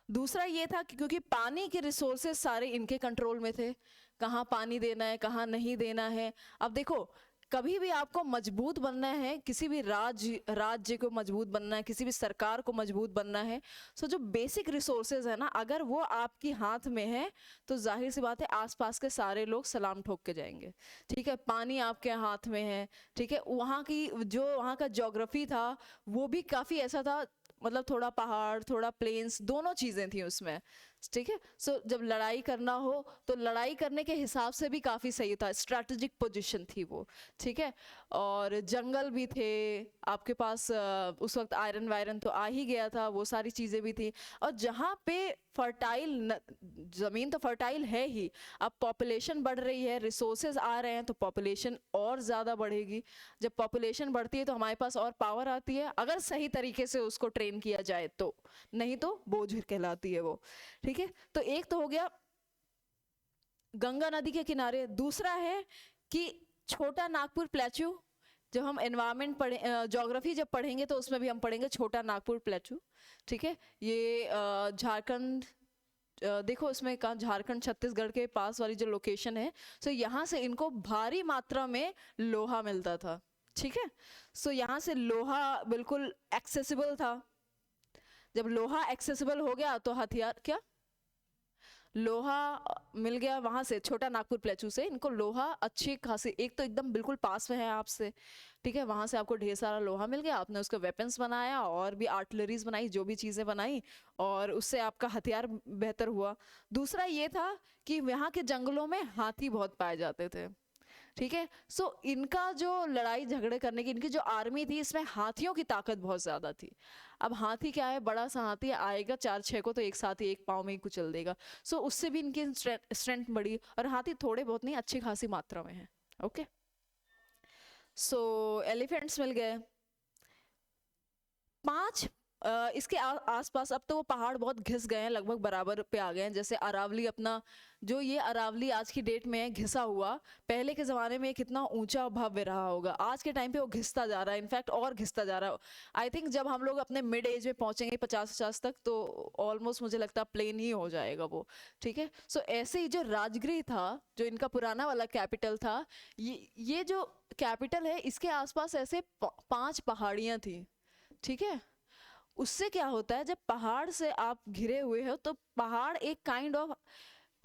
Speaker 1: दूसरा ये था कि क्योंकि पानी के रिसोर्सेज सारे इनके कंट्रोल में थे, कहाँ पानी देना है कहाँ नहीं देना है। अब देखो, कभी भी आपको मजबूत बनना है, किसी भी राज्य को मजबूत बनना है, किसी भी सरकार को मजबूत बनना है, सो जो बेसिक रिसोर्सेज है ना, अगर वो आपकी हाथ में है तो जाहिर सी बात है आसपास के सारे लोग सलाम ठोक के जाएंगे, ठीक है। पानी आपके हाथ में है, ठीक है। वहाँ की जो वहाँ का ज्योग्राफी था वो भी काफ़ी ऐसा था, मतलब थोड़ा पहाड़ थोड़ा प्लेन्स, दोनों चीज़ें थी उसमें, ठीक है। सो जब लड़ाई करना हो तो लड़ाई करने के हिसाब से भी काफ़ी सही था, स्ट्रैटेजिक पोजीशन थी वो, ठीक है। और जंगल भी थे आपके पास, उस वक्त आयरन वायरन तो आ ही गया था, वो सारी चीज़ें भी थी। और जहाँ पे फर्टाइल ज़मीन तो फर्टाइल है ही, अब पॉपुलेशन बढ़ रही है, रिसोर्सेज आ रहे हैं, तो पॉपुलेशन और ज़्यादा बढ़ेगी। जब पॉपुलेशन बढ़ती है तो हमारे पास और पावर आती है, अगर सही तरीके से उसको ट्रेन किया जाए तो, नहीं तो बोझ कहलाती है वो, ठीक है। तो एक तो हो गया गंगा नदी के किनारे, दूसरा है कि छोटा नागपुर प्लेट्यू। जब हम एनवायरमेंट पढ़े, ज्योग्राफी जब पढ़ेंगे तो उसमें भी हम पढ़ेंगे छोटा नागपुर प्लेट्यू, ठीक है। ये झारखंड, देखो इसमें कहा झारखंड छत्तीसगढ़ के पास वाली जो लोकेशन है, सो यहाँ से इनको भारी मात्रा में लोहा मिलता था, ठीक है। सो यहाँ से लोहा बिल्कुल एक्सेसिबल था। जब लोहा एक्सेसिबल हो गया तो हथियार क्या, लोहा मिल गया वहां से, छोटा नागपुर प्लेटू से इनको लोहा अच्छी खासी, एक तो एकदम बिल्कुल पास में है आपसे, ठीक है, वहां से आपको ढेर सारा लोहा मिल गया, आपने उसका वेपन्स बनाया और भी आर्टिलरीज बनाई, जो भी चीजें बनाई, और उससे आपका हथियार बेहतर हुआ। दूसरा ये था कि यहाँ के जंगलों में हाथी बहुत पाए जाते थे, ठीक है। सो इनका जो लड़ाई झगड़े करने की इनकी जो आर्मी थी, इसमें हाथियों की ताकत बहुत ज्यादा थी। अब हाथी क्या है, बड़ा सा हाथी आएगा 4-6 को तो एक साथ ही एक पाँव में ही कुचल देगा। सो उससे भी इनकी स्ट्रेंथ बढ़ी, और हाथी थोड़े बहुत नहीं अच्छी खासी मात्रा में है, ओके। सो एलिफेंट्स मिल गए। 5 इसके आसपास अब तो वो पहाड़ बहुत घिस गए हैं, लगभग बराबर पे आ गए हैं। जैसे अरावली अपना, जो ये अरावली आज की डेट में है घिसा हुआ, पहले के ज़माने में ये कितना ऊंचा भव्य रहा होगा, आज के टाइम पे वो घिसता जा रहा है, इनफैक्ट और घिसता जा रहा है। आई थिंक जब हम लोग अपने मिड एज में पहुंचेंगे 50-50 तक, तो ऑलमोस्ट मुझे लगता है प्लेन ही हो जाएगा वो। ठीक है, सो ऐसे ही जो राजगृह था, जो इनका पुराना वाला कैपिटल था, ये जो कैपिटल है, इसके आसपास ऐसे 5 पहाड़ियाँ थी। ठीक है, उससे क्या होता है, जब पहाड़ से आप घिरे हुए हो तो पहाड़ एक काइंड ऑफ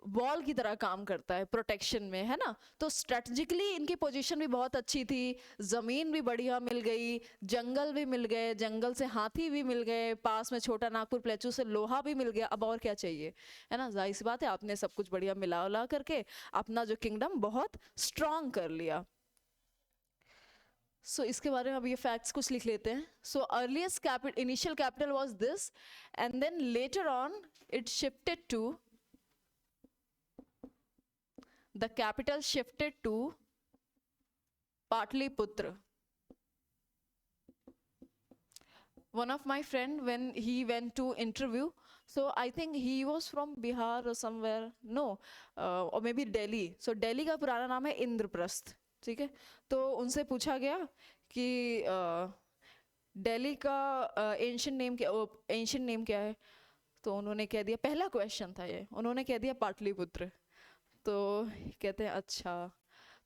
Speaker 1: वॉल की तरह काम करता है प्रोटेक्शन में, है ना। तो स्ट्रेटजिकली इनकी पोजीशन भी बहुत अच्छी थी, जमीन भी बढ़िया मिल गई, जंगल भी मिल गए, जंगल से हाथी भी मिल गए, पास में छोटा नागपुर प्लेटू से लोहा भी मिल गया, अब और क्या चाहिए, है ना। जाहिर सी बात है, आपने सब कुछ बढ़िया मिला उला करके अपना जो किंगडम बहुत स्ट्रांग कर लिया। सो इसके बारे में अब ये फैक्ट्स कुछ लिख लेते हैं। So earliest capital, initial capital was this, and then later on it shifted to, the capital shifted to Patliputra. One of my friend, when he went to interview, so I think he was from Bihar or somewhere, no, or maybe Delhi. So Delhi का पुराना नाम है इंद्रप्रस्थ। ठीक है, तो उनसे पूछा गया कि दिल्ली का एंशियंट नेम क्या, एंशियंट नेम क्या है, तो उन्होंने कह दिया, पहला क्वेश्चन था ये, उन्होंने कह दिया पाटलिपुत्र। तो कहते हैं अच्छा,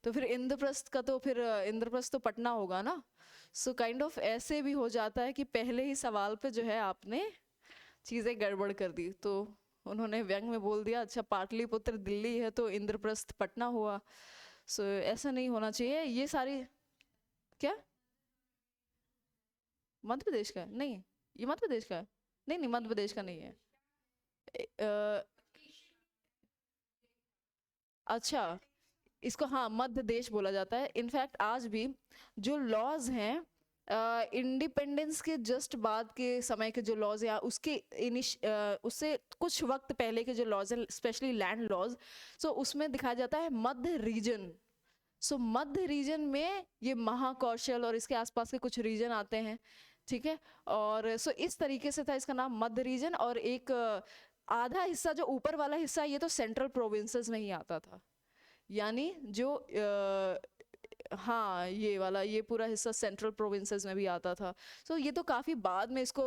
Speaker 1: तो फिर इंद्रप्रस्थ का, तो फिर इंद्रप्रस्थ तो पटना होगा ना। सो काइंड ऑफ ऐसे भी हो जाता है कि पहले ही सवाल पे जो है आपने चीज़ें गड़बड़ कर दी। तो उन्होंने व्यंग में बोल दिया, अच्छा पाटलिपुत्र दिल्ली है तो इंद्रप्रस्थ पटना हुआ। सो ऐसा नहीं होना चाहिए। ये सारी, क्या मध्य प्रदेश का है? नहीं, ये मध्य प्रदेश का है। नहीं नहीं, मध्य प्रदेश का नहीं है। अ, अच्छा, इसको हाँ मध्य देश बोला जाता है। इनफैक्ट आज भी जो लॉज हैं, इंडिपेंडेंस के जस्ट बाद के समय के जो लॉज या उसके उससे कुछ वक्त पहले के जो लॉज हैं, स्पेशली लैंड लॉज, सो उसमें दिखाया जाता है मध्य रीजन। सो मध्य रीजन में ये महाकौशल और इसके आसपास के कुछ रीजन आते हैं। ठीक है, और सो इस तरीके से था इसका नाम मध्य रीजन। और एक आधा हिस्सा जो ऊपर वाला हिस्सा, ये तो सेंट्रल प्रोविंसेस में ही आता था, यानी जो हाँ ये वाला, ये पूरा हिस्सा सेंट्रल प्रोविंसेस में भी आता था। सो ये तो काफ़ी बाद में इसको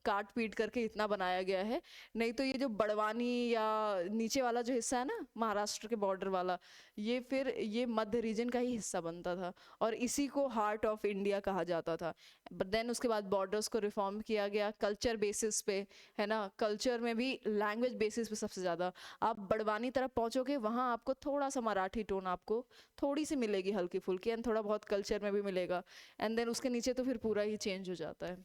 Speaker 1: काट पीट करके इतना बनाया गया है। नहीं तो ये जो बड़वानी या नीचे वाला जो हिस्सा है ना, महाराष्ट्र के बॉर्डर वाला, ये फिर ये मध्य रीजन का ही हिस्सा बनता था, और इसी को हार्ट ऑफ इंडिया कहा जाता था। बट देन उसके बाद बॉर्डर्स को रिफॉर्म किया गया कल्चर बेसिस पे, है ना। कल्चर में भी लैंग्वेज बेसिस पे सबसे ज़्यादा, आप बड़वानी तरफ पहुँचोगे वहाँ आपको थोड़ा सा मराठी टोन आपको थोड़ी सी मिलेगी, हल्की फुल्की, एंड थोड़ा बहुत कल्चर में भी मिलेगा। एंड देन उसके नीचे तो फिर पूरा ही चेंज हो जाता है।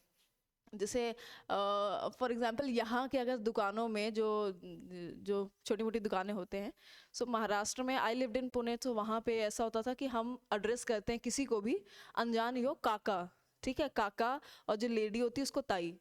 Speaker 1: जैसे फॉर एग्जांपल यहाँ के अगर दुकानों में जो जो छोटी मोटी दुकानें होते हैं, सो महाराष्ट्र में आई लिव्ड इन पुणे, तो वहाँ पे ऐसा होता था कि हम एड्रेस करते हैं किसी को भी, अनजान ही हो, काका। ठीक है, काका, और जो लेडी होती है उसको ताई।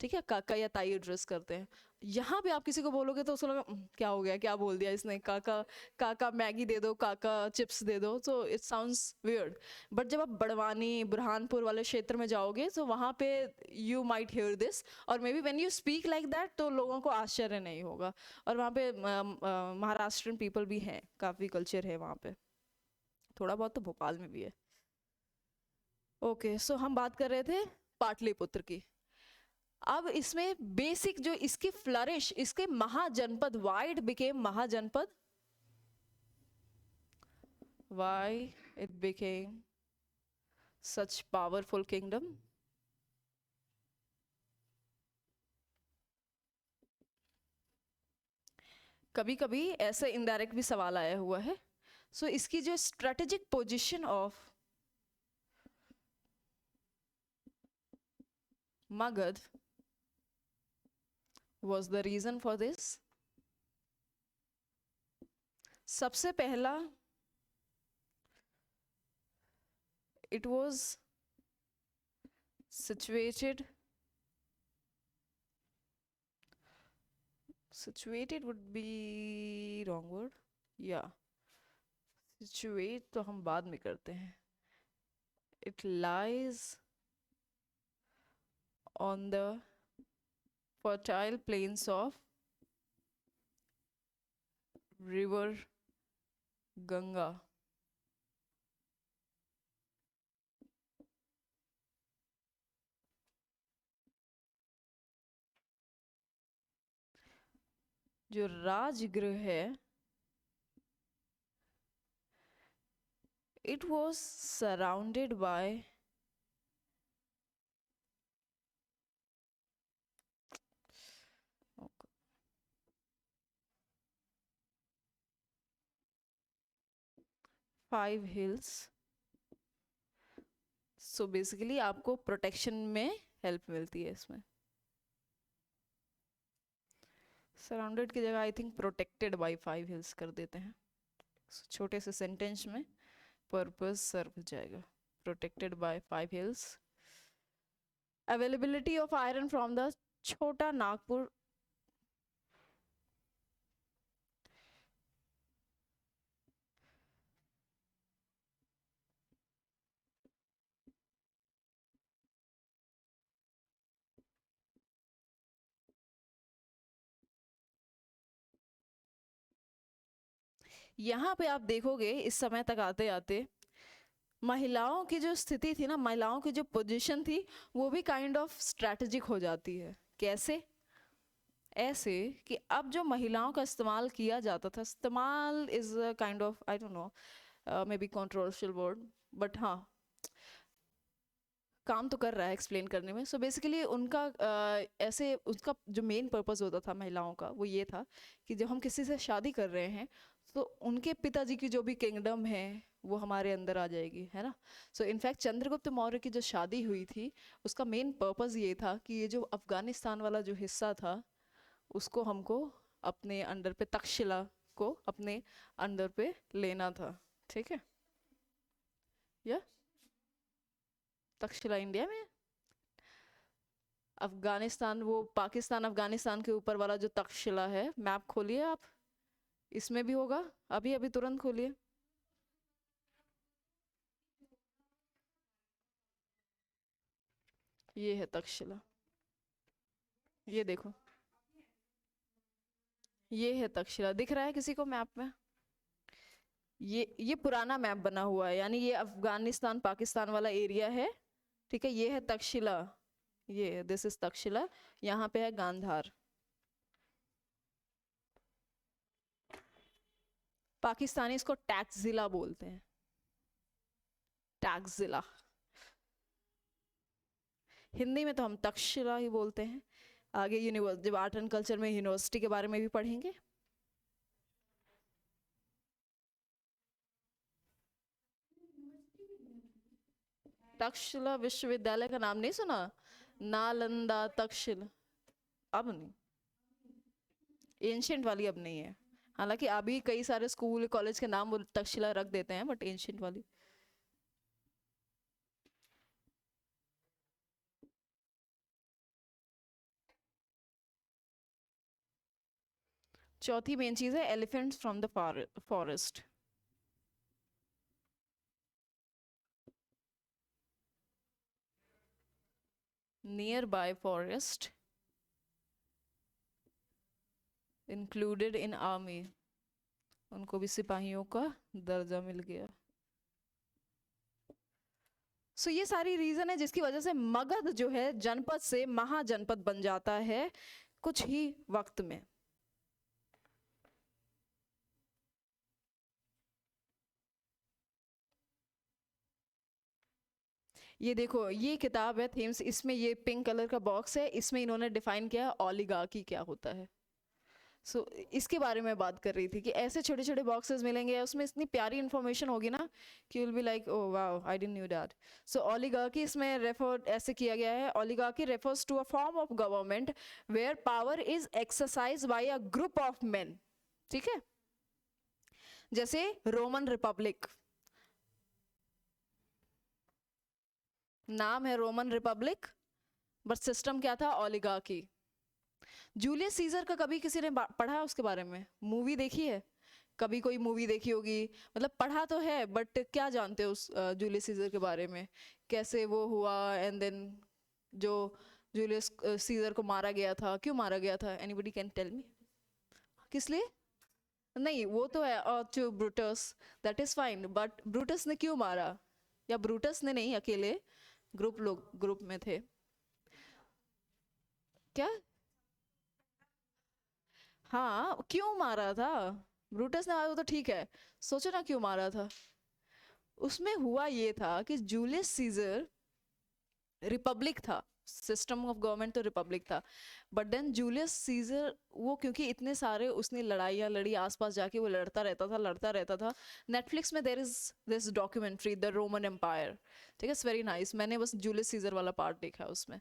Speaker 1: ठीक है, काका या ताई एड्रेस करते हैं। यहाँ पे आप किसी को बोलोगे तो उसको लगा क्या हो गया, क्या बोल दिया इसने, काका, काका मैगी दे दो, काका चिप्स दे दो, तो इट साउंड्स वियर्ड। बट जब आप बड़वानी बुरहानपुर वाले क्षेत्र में जाओगे तो वहाँ पे यू माइट हियर दिस, और may be when you speak like that तो लोगों को आश्चर्य नहीं होगा। और वहाँ पे महाराष्ट्रियन पीपल भी हैं, काफ़ी कल्चर है वहाँ पे, थोड़ा बहुत तो भोपाल में भी है। ओके, सो हम बात कर रहे थे पाटलिपुत्र की। अब इसमें बेसिक जो इसकी फ्लरिश, इसके Mahajanapada, why it became Mahajanapada, why it became such powerful kingdom. कभी कभी ऐसे इनडायरेक्ट भी सवाल आया हुआ है। सो इसकी जो strategic position of Magadh was the reason for this. सबसे पहला, it was situated would be wrong word, yeah, situate तो हम बाद में करते हैं, it lies on the fertile plains of river Ganga. जो राजगृह है, it was surrounded by 5 hills. So basically आपको प्रोटेक्शन में हेल्प मिलती है इसमें. सराउंडेड की जगह I think protected by 5 hills कर देते हैं. छोटे से सेंटेंस में पर्पस सर्व हो जाएगा. Protected by 5 hills. Availability of iron from the छोटा नागपुर. यहाँ पे आप देखोगे इस समय तक आते आते महिलाओं की जो स्थिति थी ना, महिलाओं की जो पोजीशन थी, वो भी काइंड ऑफ स्ट्रैटेजिक हो जाती है. कैसे? ऐसे कि अब जो महिलाओं का इस्तेमाल किया जाता था, इस्तेमाल is kind of I don't know may be controversial word, but हाँ काम तो कर रहा है एक्सप्लेन करने में. सो बेसिकली उनका ऐसे उसका जो मेन पर्पस होता था महिलाओं का, वो ये था कि जब हम किसी से शादी कर रहे हैं तो उनके पिताजी की जो भी किंगडम है वो हमारे अंदर आ जाएगी, है ना. सो इनफैक्ट चंद्रगुप्त मौर्य की जो शादी हुई थी उसका मेन पर्पस ये था कि ये जो अफगानिस्तान वाला जो हिस्सा था उसको हमको अपने अंडर पे, तक्षशिला को अपने अंडर पे लेना था. ठीक है, या तक्षशिला इंडिया में, अफगानिस्तान वो पाकिस्तान अफगानिस्तान के ऊपर वाला जो तक्षशिला है, मैप खोलिए आप, इसमें भी होगा. अभी अभी तुरंत खोलिए. ये है तक्षशिला, ये देखो, ये है तक्षशिला. दिख रहा है किसी को मैप में? ये पुराना मैप बना हुआ है, यानी ये अफगानिस्तान पाकिस्तान वाला एरिया है. ठीक है, ये है तक्षशिला, ये दिस इज तक्षशिला. यहाँ पे है गांधार. पाकिस्तानी इसको टैक्स जिला बोलते हैं, टैक्स जिला. हिंदी में तो हम तक्षशिला ही बोलते हैं. आगे यूनिवर्सिटी, जब आर्ट एंड कल्चर में यूनिवर्सिटी के बारे में भी पढ़ेंगे. तक्षशिला विश्वविद्यालय का नाम नहीं सुना? नालंदा तक्षशिला. अब नहीं, एंशियंट वाली अब नहीं है. हालांकि अभी कई सारे स्कूल कॉलेज के नाम वो तक्षशिला रख देते हैं, बट एंशियंट वाली. चौथी मेन चीज है elephants from the forest. Near by forest included in army. उनको भी सिपाहियों का दर्जा मिल गया. सो ये सारी रीजन है जिसकी वजह से मगध जो है जनपद से महाजनपद बन जाता है कुछ ही वक्त में. ये देखो, ये किताब है थेम्स, इसमें ये पिंक कलर का बॉक्स है, इसमें इन्होंने डिफाइन किया है ओलिगार्की क्या होता है. सो इसके बारे में बात कर रही थी कि ऐसे छोटे छोटे बॉक्सेस मिलेंगे, उसमें इतनी प्यारी इंफॉर्मेशन होगी ना कि will be like oh wow I didn't knew that. So oligarchy इसमें रेफर ऐसे किया गया है, oligarchy refers to a form of government where power is exercise by a group of men. ठीक है, जैसे रोमन रिपब्लिक, नाम है रोमन रिपब्लिक, बट सिस्टम क्या था? ओलिगार्की. जूलियस सीजर का कभी किसी ने पढ़ा है उसके बारे में? मूवी देखी है? कभी कोई मूवी देखी होगी, मतलब पढ़ा तो है, बट क्या जानते हो उस जूलियस सीजर के बारे में? कैसे वो हुआ, एंड देन जो जूलियस सीजर को मारा गया था, क्यों मारा गया था? Anybody can tell me? किस लिए? नहीं वो तो है, और जो Brutus, that is fine, but Brutus ने क्यों मारा? या ब्रूटस ने नहीं, अकेले लोग ग्रुप में थे क्या? हाँ क्यों मारा था? ब्रूटस ने मारा वो तो ठीक है, सोचो ना क्यों मारा था। उसमें हुआ ये था कि जूलियस सीजर रिपब्लिक था, सिस्टम ऑफ गवर्नमेंट तो रिपब्लिक था, बट देन जूलियस सीजर वो क्योंकि इतने सारे उसने लड़ाइयाँ लड़ी, आसपास जाके वो लड़ता रहता था। नेटफ्लिक्स में there is this documentary the Roman Empire, ठीक है, इट्स वेरी नाइस, मैंने बस जूलियस सीजर वाला पार्ट देखा है उसमें।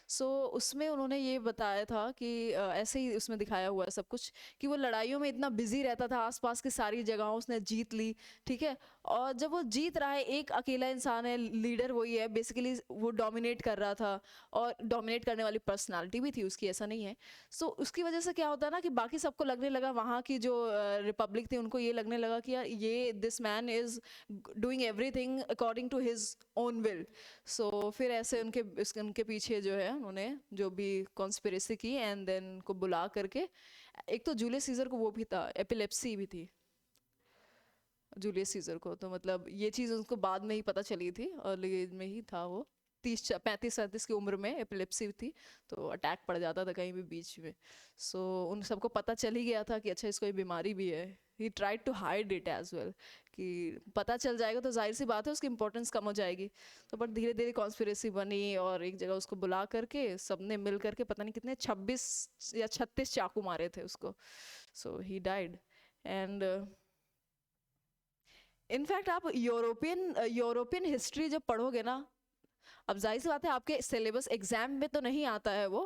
Speaker 1: सो उसमें उन्होंने ये बताया था कि ऐसे ही उसमें दिखाया हुआ है सब कुछ, कि वो लड़ाइयों में इतना बिजी रहता था, आसपास की सारी जगहों उसने जीत ली, ठीक है, और जब वो जीत रहा है, एक अकेला इंसान है, लीडर वही है बेसिकली, वो डोमिनेट कर रहा था, और डोमिनेट करने वाली पर्सनालिटी भी थी उसकी, ऐसा नहीं है। सो उसकी वजह से क्या होता है ना कि बाकी सबको लगने लगा, वहाँ की जो रिपब्लिक थी उनको ये लगने लगा कि यार ये this man is doing everything according to his own will. So फिर ऐसे उनके पीछे जो है उन्होंने जो भी कॉन्स्पिरेसी की, एंड देन उनको बुला करके, एक तो जूलियस सीजर को वो भी था, एपिलेप्सी भी थी जूलियस सीजर को, तो मतलब ये चीज़ उनको बाद में ही पता चली थी, अर्ली एज में ही था वो, 35-37 की उम्र में एपिलेप्सी थी, तो अटैक पड़ जाता था कहीं भी बीच में। सो उन सबको पता चल ही गया था कि अच्छा इसको ये बीमारी भी है। He tried to hide it as well, कि पता चल जाएगा तो जाहिर सी बात है उसकी इंपॉर्टेंस कम हो जाएगी। तो बट धीरे धीरे कॉन्स्पिरेसी बनी, और एक जगह उसको बुला करके सबने मिल करके पता नहीं कितने 26 या 36 चाकू मारे थे उसको। सो ही डाइड। एंड इनफैक्ट आप यूरोपियन हिस्ट्री जब पढ़ोगे ना, अब जाहिर सी बात है आपके सिलेबस एग्जाम में तो नहीं आता है वो,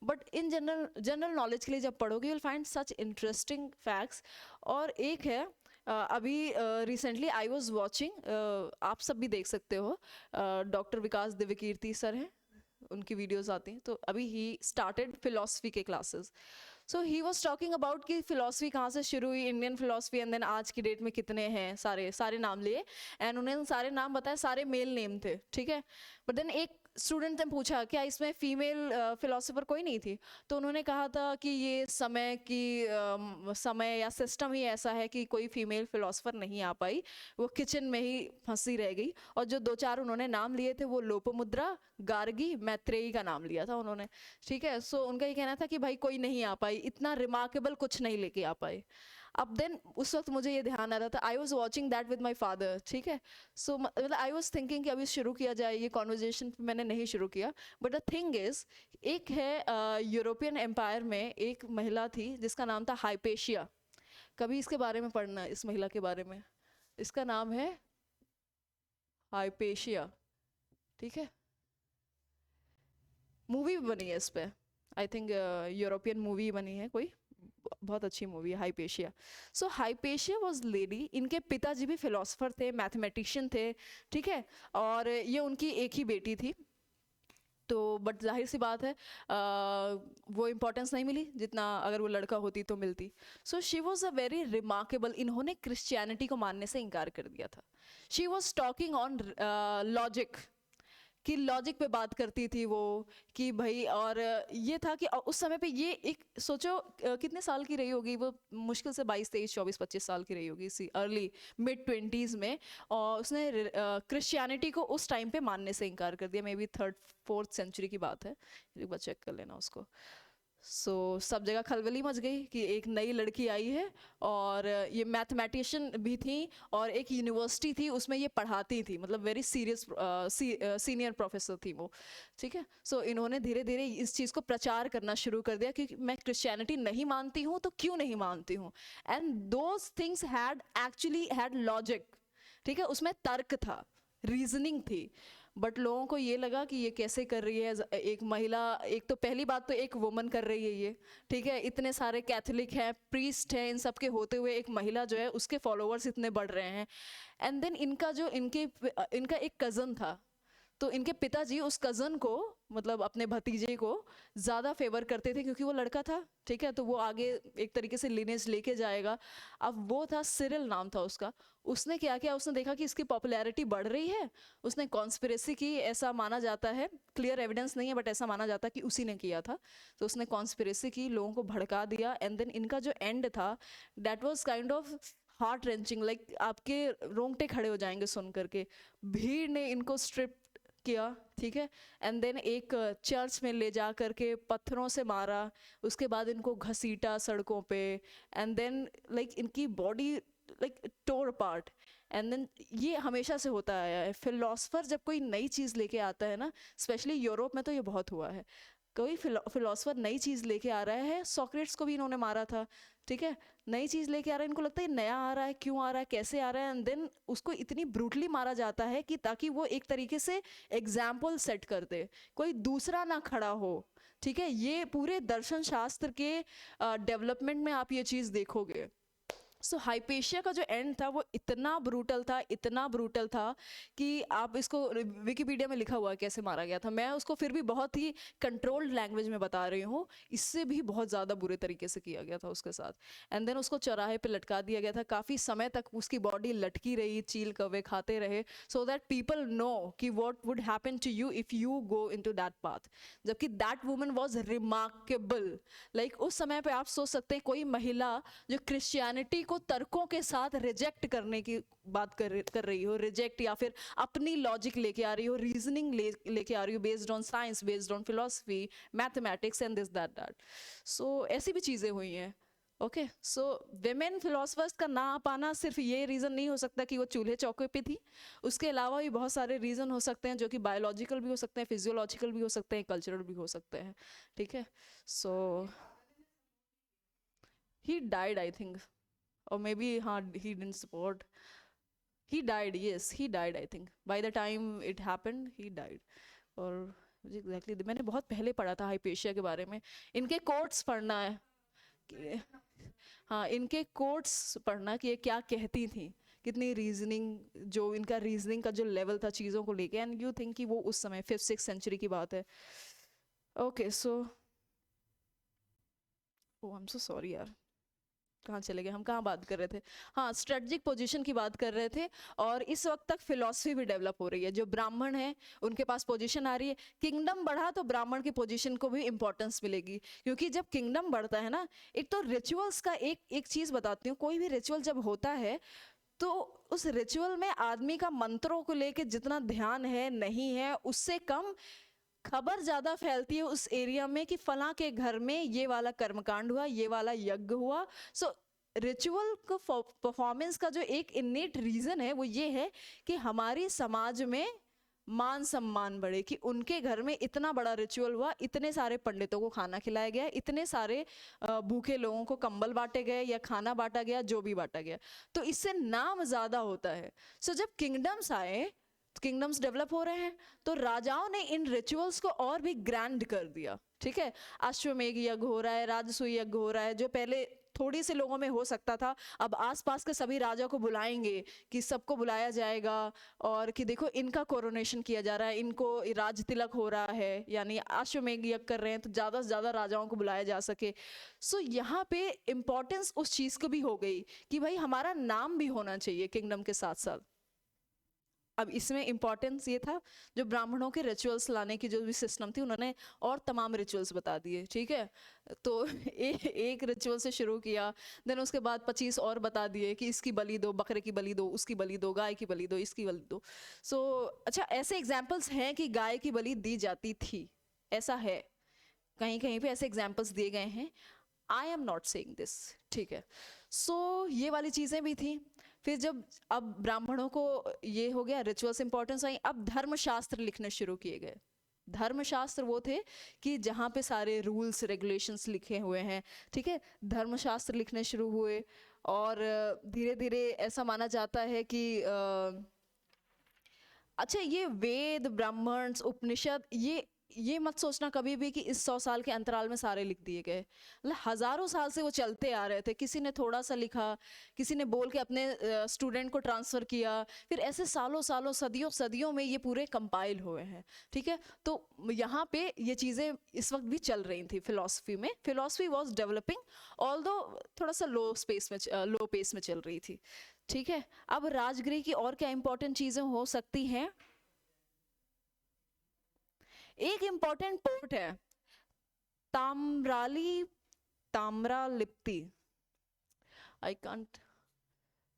Speaker 1: बट इन जनरल नॉलेज के लिए जब पढ़ोगे you will find such interesting facts. और एक है अभी रिसेंटली आई वाज वाचिंग, आप सब भी देख सकते हो, डॉक्टर विकास दिव्यकीर्ति सर हैं, उनकी वीडियोस आती हैं, तो अभी ही स्टार्टेड फिलोसफी के classes. So he was talking about कि फिलोसफी कहाँ से शुरू हुई, इंडियन फिलोसफी, एंड देन आज की डेट में कितने हैं, सारे नाम लिए, एंड उन्होंने सारे नाम बताए, सारे मेल नेम थे, ठीक है। बट देन एक स्टूडेंट ने पूछा क्या इसमें फीमेल फिलोसोफर कोई नहीं थी, तो उन्होंने कहा था कि ये समय या सिस्टम ही ऐसा है कि कोई फीमेल फिलोसोफर नहीं आ पाई, वो किचन में ही फंसी रह गई। और जो 2-4 उन्होंने नाम लिए थे वो लोपामुद्रा, गार्गी, मैत्रेयी का नाम लिया था उन्होंने, ठीक है। सो उनका ये कहना था कि भाई कोई नहीं आ पाई, इतना रिमार्केबल कुछ नहीं लेके आ पाए। अब देन उस वक्त मुझे ये ध्यान आ रहा था, I was watching that with my father, ठीक है। सो मतलब आई वॉज थिंकिंग कि अभी शुरू किया जाए ये कॉन्वर्जेशन, मैंने नहीं शुरू किया, बट द थिंग इज, एक है यूरोपियन एम्पायर में एक महिला थी जिसका नाम था हाइपेशिया। कभी इसके बारे में पढ़ना, इस महिला के बारे में, इसका नाम है हाइपेशिया, ठीक है। मूवी भी बनी है इस पे, आई थिंक यूरोपियन मूवी बनी है कोई, बहुत अच्छी मूवी है Hypatia. So Hypatia was lady, इनके पिताजी भी फिलोसोफर थे, मैथमेटिशियन थे, ठीक है, और ये उनकी एक ही बेटी थी। तो बट जाहिर सी बात है वो इम्पोर्टेंस नहीं मिली जितना अगर वो लड़का होती तो मिलती। So she was a very remarkable, इन्होंने क्रिश्चियनिटी को मानने से इनकार कर दिया था। She was talking on logic, कि लॉजिक पे बात करती थी वो, कि भाई, और ये था कि उस समय पे ये एक सोचो कितने साल की रही होगी वो, मुश्किल से 22, 23, 24, 25 साल की रही होगी, इसी अर्ली मिड 20s में, और उसने क्रिश्चियनिटी को उस टाइम पे मानने से इनकार कर दिया। May be 3rd 4th century की बात है, एक बार चेक कर लेना उसको। सो सब जगह खलबली मच गई कि एक नई लड़की आई है, और ये मैथमेटिशियन भी थी, और एक यूनिवर्सिटी थी उसमें ये पढ़ाती थी, मतलब वेरी सीरियस सीनियर प्रोफेसर थी वो, ठीक है। सो इन्होंने धीरे धीरे इस चीज़ को प्रचार करना शुरू कर दिया कि मैं क्रिश्चियनिटी नहीं मानती हूँ, तो क्यों नहीं मानती हूँ, and those things had actually had logic, ठीक है, उसमें तर्क था, रीजनिंग थी। बट लोगों को ये लगा कि ये कैसे कर रही है एक महिला, एक तो पहली बात तो एक वुमन कर रही है ये, ठीक है, इतने सारे कैथोलिक हैं, प्रीस्ट हैं, इन सब के होते हुए एक महिला जो है उसके फॉलोअर्स इतने बढ़ रहे हैं। एंड देन इनका एक कज़न था, तो इनके पिताजी उस कज़न को मतलब अपने भतीजे को ज़्यादा फेवर करते थे क्योंकि वो लड़का था, ठीक है, तो वो आगे एक तरीके से लिनेज लेके जाएगा। अब वो था सिरिल नाम था उसका, उसने क्या किया, उसने देखा कि इसकी पॉपुलैरिटी बढ़ रही है, उसने कॉन्स्पिरेसी की, ऐसा माना जाता है, क्लियर एविडेंस नहीं है बट ऐसा माना जाता है कि उसी ने किया था। तो उसने कॉन्स्पिरेसी की, लोगों को भड़का दिया, एंड देन इनका जो एंड था that was kind of heart wrenching, like आपके रोंगटे खड़े हो जाएंगे सुन करके। भीड़ ने इनको स्ट्रिप किया, ठीक है, एंड देन एक चर्च में ले जा करके पत्थरों से मारा, उसके बाद इनको घसीटा सड़कों पे, एंड देन लाइक इनकी body like tore part. And then ये हमेशा से होता आया है, फिलोसफर जब कोई नई चीज़ लेके आता है ना, स्पेशली यूरोप में तो ये बहुत हुआ है, कोई फिलोसफर नई चीज़ लेके आ रहा है, सॉक्रेट्स को भी इन्होंने मारा था, ठीक है, नई चीज़ लेके आ रहा है, इनको लगता है नया आ रहा है, क्यों आ रहा है, कैसे आ रहा है, एंड देन उसको इतनी ब्रूटली मारा जाता है कि ताकि वो एक तरीके से एग्जाम्पल सेट कर दे, कोई दूसरा ना खड़ा हो, ठीक है। ये पूरे दर्शन शास्त्र के डेवलपमेंट में आप ये चीज़ देखोगे। सो हाइपेशिया का जो एंड था वो इतना ब्रूटल था, इतना ब्रूटल था कि आप इसको विकिपीडिया में लिखा हुआ है कैसे मारा गया था, मैं उसको फिर भी बहुत ही कंट्रोल्ड लैंग्वेज में बता रही हूँ, इससे भी बहुत ज़्यादा बुरे तरीके से किया गया था उसके साथ। एंड देन उसको चौराहे पे लटका दिया गया था, काफ़ी समय तक उसकी बॉडी लटकी रही, चील कौवे खाते रहे, सो दैट पीपल नो कि what would happen to you if you go into that path. जबकि that woman was remarkable, like उस समय पे आप सोच सकते हैं कोई महिला जो क्रिश्चियनिटी को तर्कों के साथ रिजेक्ट करने की बात कर रही हो, रिजेक्ट या फिर अपनी लॉजिक लेके आ रही हो, रीजनिंग लेके आ रही हो, based on science, based on philosophy, mathematics and this that. So ऐसी भी चीज़ें हुई हैं। ओके, सो विमेन फिलोसफर्स का ना आ पाना सिर्फ ये रीज़न नहीं हो सकता कि वो चूल्हे चौके पे थी, उसके अलावा भी बहुत सारे रीज़न हो सकते हैं जो कि बायोलॉजिकल भी हो सकते हैं, फिजियोलॉजिकल भी हो सकते हैं, कल्चरल भी हो सकते हैं, ठीक है। So he died I think, or maybe he didn't support, he died, yes he died, I think by the time it happened he died। और मुझे एग्जैक्टली मैंने बहुत पहले पढ़ा था हाइपेशिया के बारे में, इनके कोट्स पढ़ना है हाँ इनके कोट्स पढ़ना कि ये क्या कहती थी, कितनी रीजनिंग, जो इनका रीजनिंग का जो लेवल था चीज़ों को लेके, एंड यू थिंक कि वो उस समय 5th-6th सेंचुरी की बात है। Okay, so oh I am so sorry यार, कहाँ चले गए हम, कहाँ बात कर रहे थे, हाँ स्ट्रेटजिक पोजीशन की बात कर रहे थे। और इस वक्त तक फिलॉसफी भी डेवलप हो रही है, जो ब्राह्मण है उनके पास पोजीशन आ रही है, किंगडम बढ़ा तो ब्राह्मण की पोजीशन को भी इंपॉर्टेंस मिलेगी, क्योंकि जब किंगडम बढ़ता है ना, एक तो रिचुअल्स का एक चीज़ बताती हूँ, कोई भी रिचुअल जब होता है तो उस रिचुअल में आदमी का मंत्रों को लेके जितना ध्यान है नहीं है, उससे कम खबर ज्यादा फैलती है उस एरिया में कि फला के घर में ये वाला कर्मकांड हुआ, ये वाला यज्ञ हुआ। सो रिचुअल को परफॉर्मेंस का जो एक इनेट रीजन है वो ये है कि हमारी समाज में मान सम्मान बढ़े, कि उनके घर में इतना बड़ा रिचुअल हुआ, इतने सारे पंडितों को खाना खिलाया गया, इतने सारे भूखे लोगों को कंबल बांटे गए या खाना बांटा गया, जो भी बांटा गया, तो इससे नाम ज्यादा होता है। सो जब किंगडम्स आए, किंगडम्स डेवलप हो रहे हैं, तो राजाओं ने इन रिचुअल्स को और भी ग्रैंड कर दिया, ठीक है। अश्वमेघ यज्ञ हो रहा है, राजसूय यज्ञ हो रहा है, जो पहले थोड़ी से लोगों में हो सकता था, अब आसपास के सभी राजा को बुलाएंगे, कि सबको बुलाया जाएगा, और कि देखो इनका कोरोनेशन किया जा रहा है, इनको राज तिलक हो रहा है, यानी अश्वमेघ यज्ञ कर रहे हैं, तो ज़्यादा से ज़्यादा राजाओं को बुलाया जा सके। सो यहाँ पे इम्पोर्टेंस उस चीज़ को भी हो गई कि भाई हमारा नाम भी होना चाहिए किंगडम के साथ साथ। अब इसमें इम्पॉर्टेंस ये था, जो ब्राह्मणों के रिचुअल्स लाने की जो भी सिस्टम थी, उन्होंने और तमाम रिचुअल्स बता दिए, ठीक है। तो एक रिचुअल से शुरू किया, देन उसके बाद 25 और बता दिए कि इसकी बलि दो, बकरे की बलि दो, उसकी बलि दो, गाय की बलि दो, इसकी बलि दो। सो अच्छा, ऐसे एग्जाम्पल्स हैं कि गाय की बलि दी जाती थी, ऐसा है, कहीं कहीं पे ऐसे एग्जाम्पल्स दिए गए हैं, I am not saying this, ठीक है। सो ये वाली चीज़ें भी थी। फिर जब अब ब्राह्मणों को ये हो गया, रिचुअल्स इंपॉर्टेंस आई, अब धर्मशास्त्र लिखने शुरू किए गए। धर्मशास्त्र वो थे कि जहाँ पे सारे रूल्स रेगुलेशंस लिखे हुए हैं, ठीक है, धर्मशास्त्र लिखने शुरू हुए। और धीरे धीरे ऐसा माना जाता है कि अच्छा, ये वेद, ब्राह्मण्स, उपनिषद, ये ये मत सोचना कभी भी कि इस 100 साल के अंतराल में सारे लिख दिए गए, मतलब हजारों साल से वो चलते आ रहे थे, किसी ने थोड़ा सा लिखा, किसी ने बोल के अपने स्टूडेंट को ट्रांसफर किया, फिर ऐसे सालों सालों सदियों सदियों में ये पूरे कंपाइल हुए हैं, ठीक है। तो यहाँ पे ये चीज़ें इस वक्त भी चल रही थी फिलॉसफी में, फिलॉसफी वॉज डेवलपिंग ऑल्दो थोड़ा सा लो पेस में चल रही थी, ठीक है। अब राजगृह की और क्या इंपॉर्टेंट चीज़ें हो सकती हैं, एक इंपॉर्टेंट पोर्ट है Tamralipti, I can't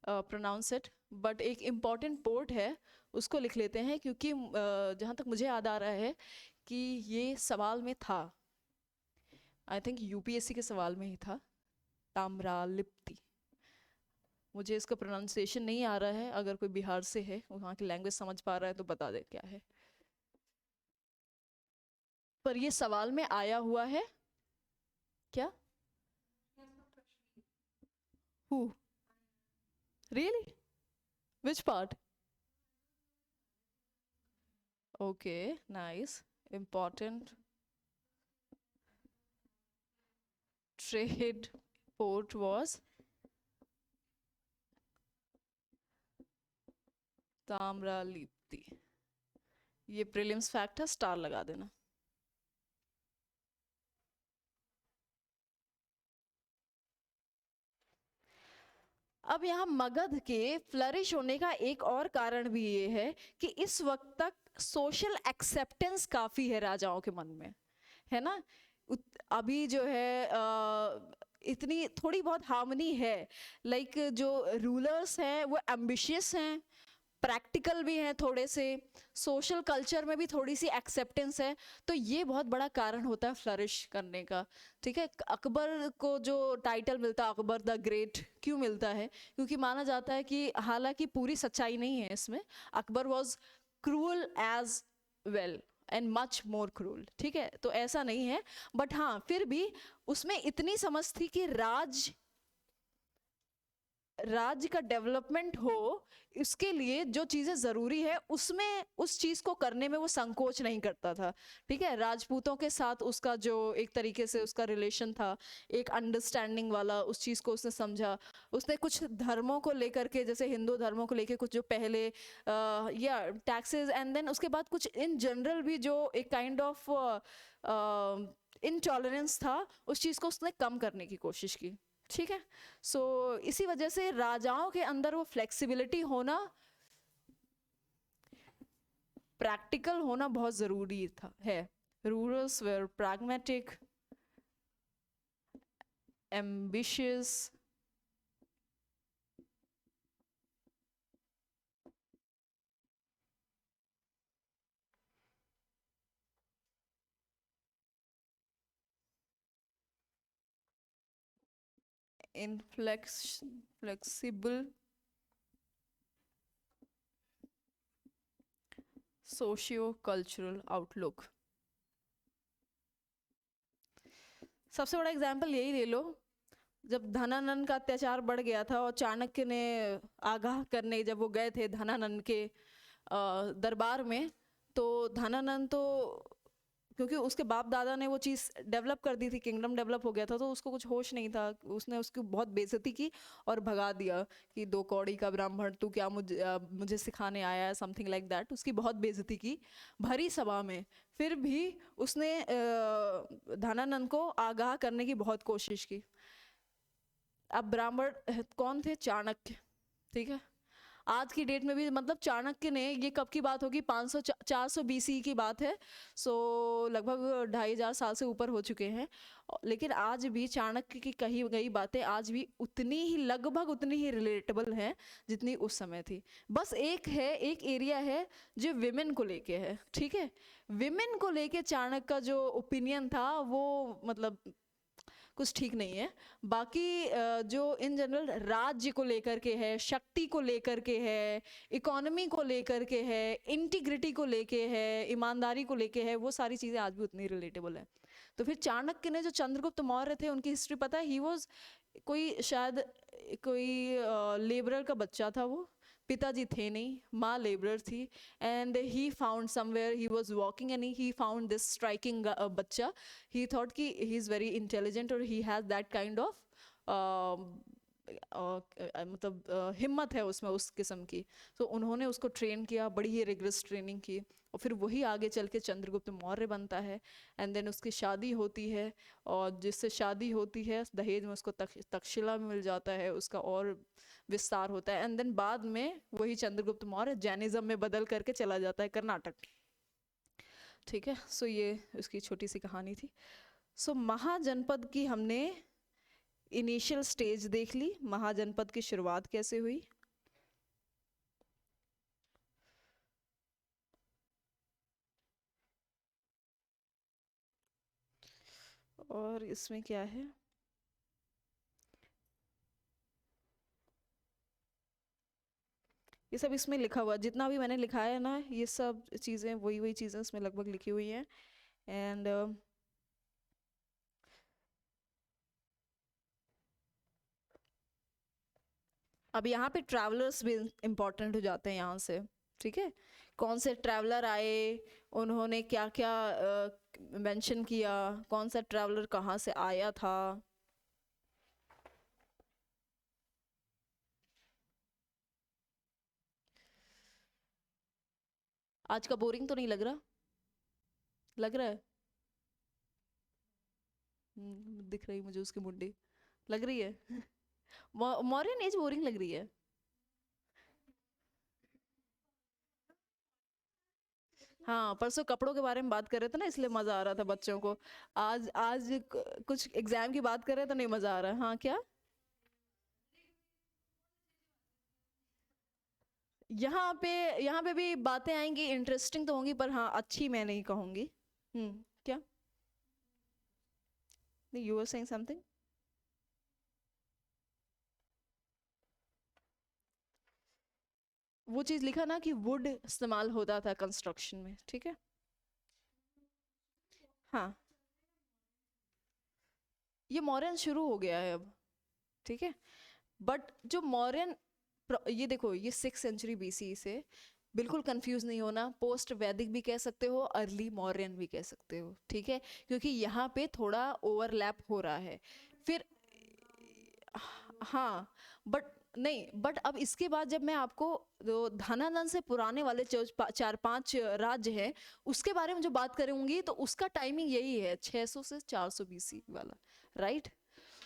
Speaker 1: pronounce it, but एक इम्पॉर्टेंट पोर्ट है, उसको लिख लेते हैं, क्योंकि जहाँ तक मुझे याद आ रहा है कि ये सवाल में था, आई थिंक यूपीएससी के सवाल में ही था, ताम्रालिप्ति। मुझे इसका प्रोनाउंसिएशन नहीं आ रहा है, अगर कोई बिहार से है, वहाँ की लैंग्वेज समझ पा रहा है तो बता दे क्या है, पर ये सवाल में आया हुआ है क्या? Who? Really? Which part? Okay, nice. Important trade port was ताम्रालिप्ति। ये प्रीलिम्स फैक्ट है, स्टार लगा देना। अब यहाँ मगध के फ्लरिश होने का एक और कारण भी ये है कि इस वक्त तक सोशल एक्सेप्टेंस काफी है राजाओं के मन में, है ना। अभी जो है इतनी थोड़ी बहुत हार्मनी है, लाइक जो रूलर्स हैं वो एम्बिशियस हैं, प्रैक्टिकल भी हैं थोड़े से, सोशल कल्चर में भी थोड़ी सी एक्सेप्टेंस है, तो ये बहुत बड़ा कारण होता है फ्लरिश करने का, ठीक है। अकबर को जो टाइटल मिलता है अकबर द ग्रेट क्यों मिलता है, क्योंकि माना जाता है कि हालांकि पूरी सच्चाई नहीं है इसमें, Akbar was cruel as well and much more cruel, ठीक है, तो ऐसा नहीं है, बट हाँ फिर भी उसमें इतनी समझ थी कि राज्य का डेवलपमेंट हो, इसके लिए जो चीजें जरूरी है उसमें उस चीज को करने में वो संकोच नहीं करता था, ठीक है। राजपूतों के साथ उसका जो एक तरीके से उसका रिलेशन था, एक अंडरस्टैंडिंग वाला, उस चीज को उसने समझा, उसने कुछ धर्मों को लेकर के, जैसे हिंदू धर्मों को लेकर कुछ जो पहले या टैक्सेस, एंड देन उसके बाद कुछ इन जनरल भी जो एक काइंड ऑफ इनटॉलरेंस था, उस चीज को उसने कम करने की कोशिश की, ठीक है। सो इसी वजह से राजाओं के अंदर वो फ्लेक्सिबिलिटी होना, प्रैक्टिकल होना बहुत जरूरी था है। Rulers were pragmatic, ambitious, inflexible, sociocultural outlook. सबसे बड़ा एग्जाम्पल यही ले लो, जब धनानंद का अत्याचार बढ़ गया था और चाणक्य ने आगाह करने जब वो गए थे धनानंद के दरबार में, तो धनानंद तो क्योंकि उसके बाप दादा ने वो चीज़ डेवलप कर दी थी, किंगडम डेवलप हो गया था, तो उसको कुछ होश नहीं था, उसने उसकी बहुत बेइज्जती की और भगा दिया कि 2 कौड़ी का ब्राह्मण, तू क्या मुझे सिखाने आया है, समथिंग लाइक दैट। उसकी बहुत बेइज्जती की भरी सभा में, फिर भी उसने धनानंद को आगाह करने की बहुत कोशिश की। अब ब्राह्मण कौन थे? चाणक्य, ठीक है। आज की डेट में भी मतलब चाणक्य ने, ये कब की बात होगी, 500-400 बीसी की बात है, सो लगभग 2500 साल से ऊपर हो चुके हैं, लेकिन आज भी चाणक्य की कही गई बातें आज भी उतनी ही, लगभग उतनी ही रिलेटेबल हैं जितनी उस समय थी। बस एक एरिया है जो विमेन को लेके है, ठीक है। विमेन को लेके चाणक्य का जो ओपिनियन था वो मतलब कुछ ठीक नहीं है। बाकी जो इन जनरल राज्य को लेकर के है, शक्ति को लेकर के है, इकोनॉमी को लेकर के है, इंटीग्रिटी को लेके है, ईमानदारी को लेके है, वो सारी चीज़ें आज भी उतनी रिलेटेबल है। तो फिर चाणक्य ने, जो चंद्रगुप्त मौर्य थे, उनकी हिस्ट्री पता है, ही वॉज कोई शायद कोई लेबरर का बच्चा था वो, पिताजी थे नहीं, माँ लेबरर थी, and he found somewhere, he was walking and he found this striking बच्चा. ही थॉट कि ही इज़ वेरी इंटेलिजेंट और he has that kind of मतलब हिम्मत है उसमें उस किस्म की. तो उन्होंने उसको ट्रेन किया, बड़ी ही रिगरस ट्रेनिंग की, और फिर वही आगे चल के चंद्रगुप्त मौर्य बनता है. एंड देन उसकी शादी होती है, और जिससे शादी होती है दहेज में उसको तक्षशिला में मिल जाता है, उसका और विस्तार होता है. एंड देन बाद में वही चंद्रगुप्त मौर्य जैनिज्म में बदल करके चला जाता है कर्नाटक. ठीक है, सो ये उसकी छोटी सी कहानी थी. सो महाजनपद की हमने इनिशियल स्टेज देख ली, महाजनपद की शुरुआत कैसे हुई. और इसमें क्या है, ये सब इसमें लिखा हुआ, जितना भी मैंने लिखा है ना, ये सब चीज़ें वही वही चीज़ें इसमें लगभग लिखी हुई हैं. एंड अब यहाँ पे ट्रैवलर्स भी इम्पोर्टेंट हो जाते हैं यहाँ से. ठीक है, कौन से ट्रैवलर आए, उन्होंने क्या क्या मेंशन किया, कौन सा ट्रैवलर कहाँ से आया था. आज का बोरिंग तो नहीं लग रहा? लग रहा है. दिख रही मुझे उसकी मुंडी, लग रही है. मॉडर्न एज बोरिंग लग रही है. हाँ, परसों कपड़ों के बारे में बात कर रहे थे ना, इसलिए मजा आ रहा था बच्चों को. आज आज कुछ एग्जाम की बात कर रहे हैं तो नहीं मजा आ रहा है. हाँ क्या, यहाँ पे भी बातें आएंगी, इंटरेस्टिंग तो होंगी, पर हाँ अच्छी मैं नहीं कहूंगी. क्या, यू वर सेइंग समथिंग. वो चीज लिखा ना कि वुड इस्तेमाल होता था कंस्ट्रक्शन में. ठीक है, हाँ, ये मॉडर्न शुरू हो गया है अब. ठीक है, बट जो मौर्यन, ये देखो, ये 6th century BC से, बिल्कुल कंफ्यूज नहीं होना. पोस्ट वैदिक भी कह सकते हो, अर्ली मौर्यन भी कह सकते हो. ठीक है, क्योंकि यहाँ पे थोड़ा ओवरलैप हो रहा है. फिर हाँ, बट नहीं, बट अब इसके बाद जब मैं आपको जो धनानंद से पुराने वाले 4-5 राज्य हैं उसके बारे में जो बात करूंगी, तो उसका टाइमिंग यही है 600 से 400 BC वाला. राइट,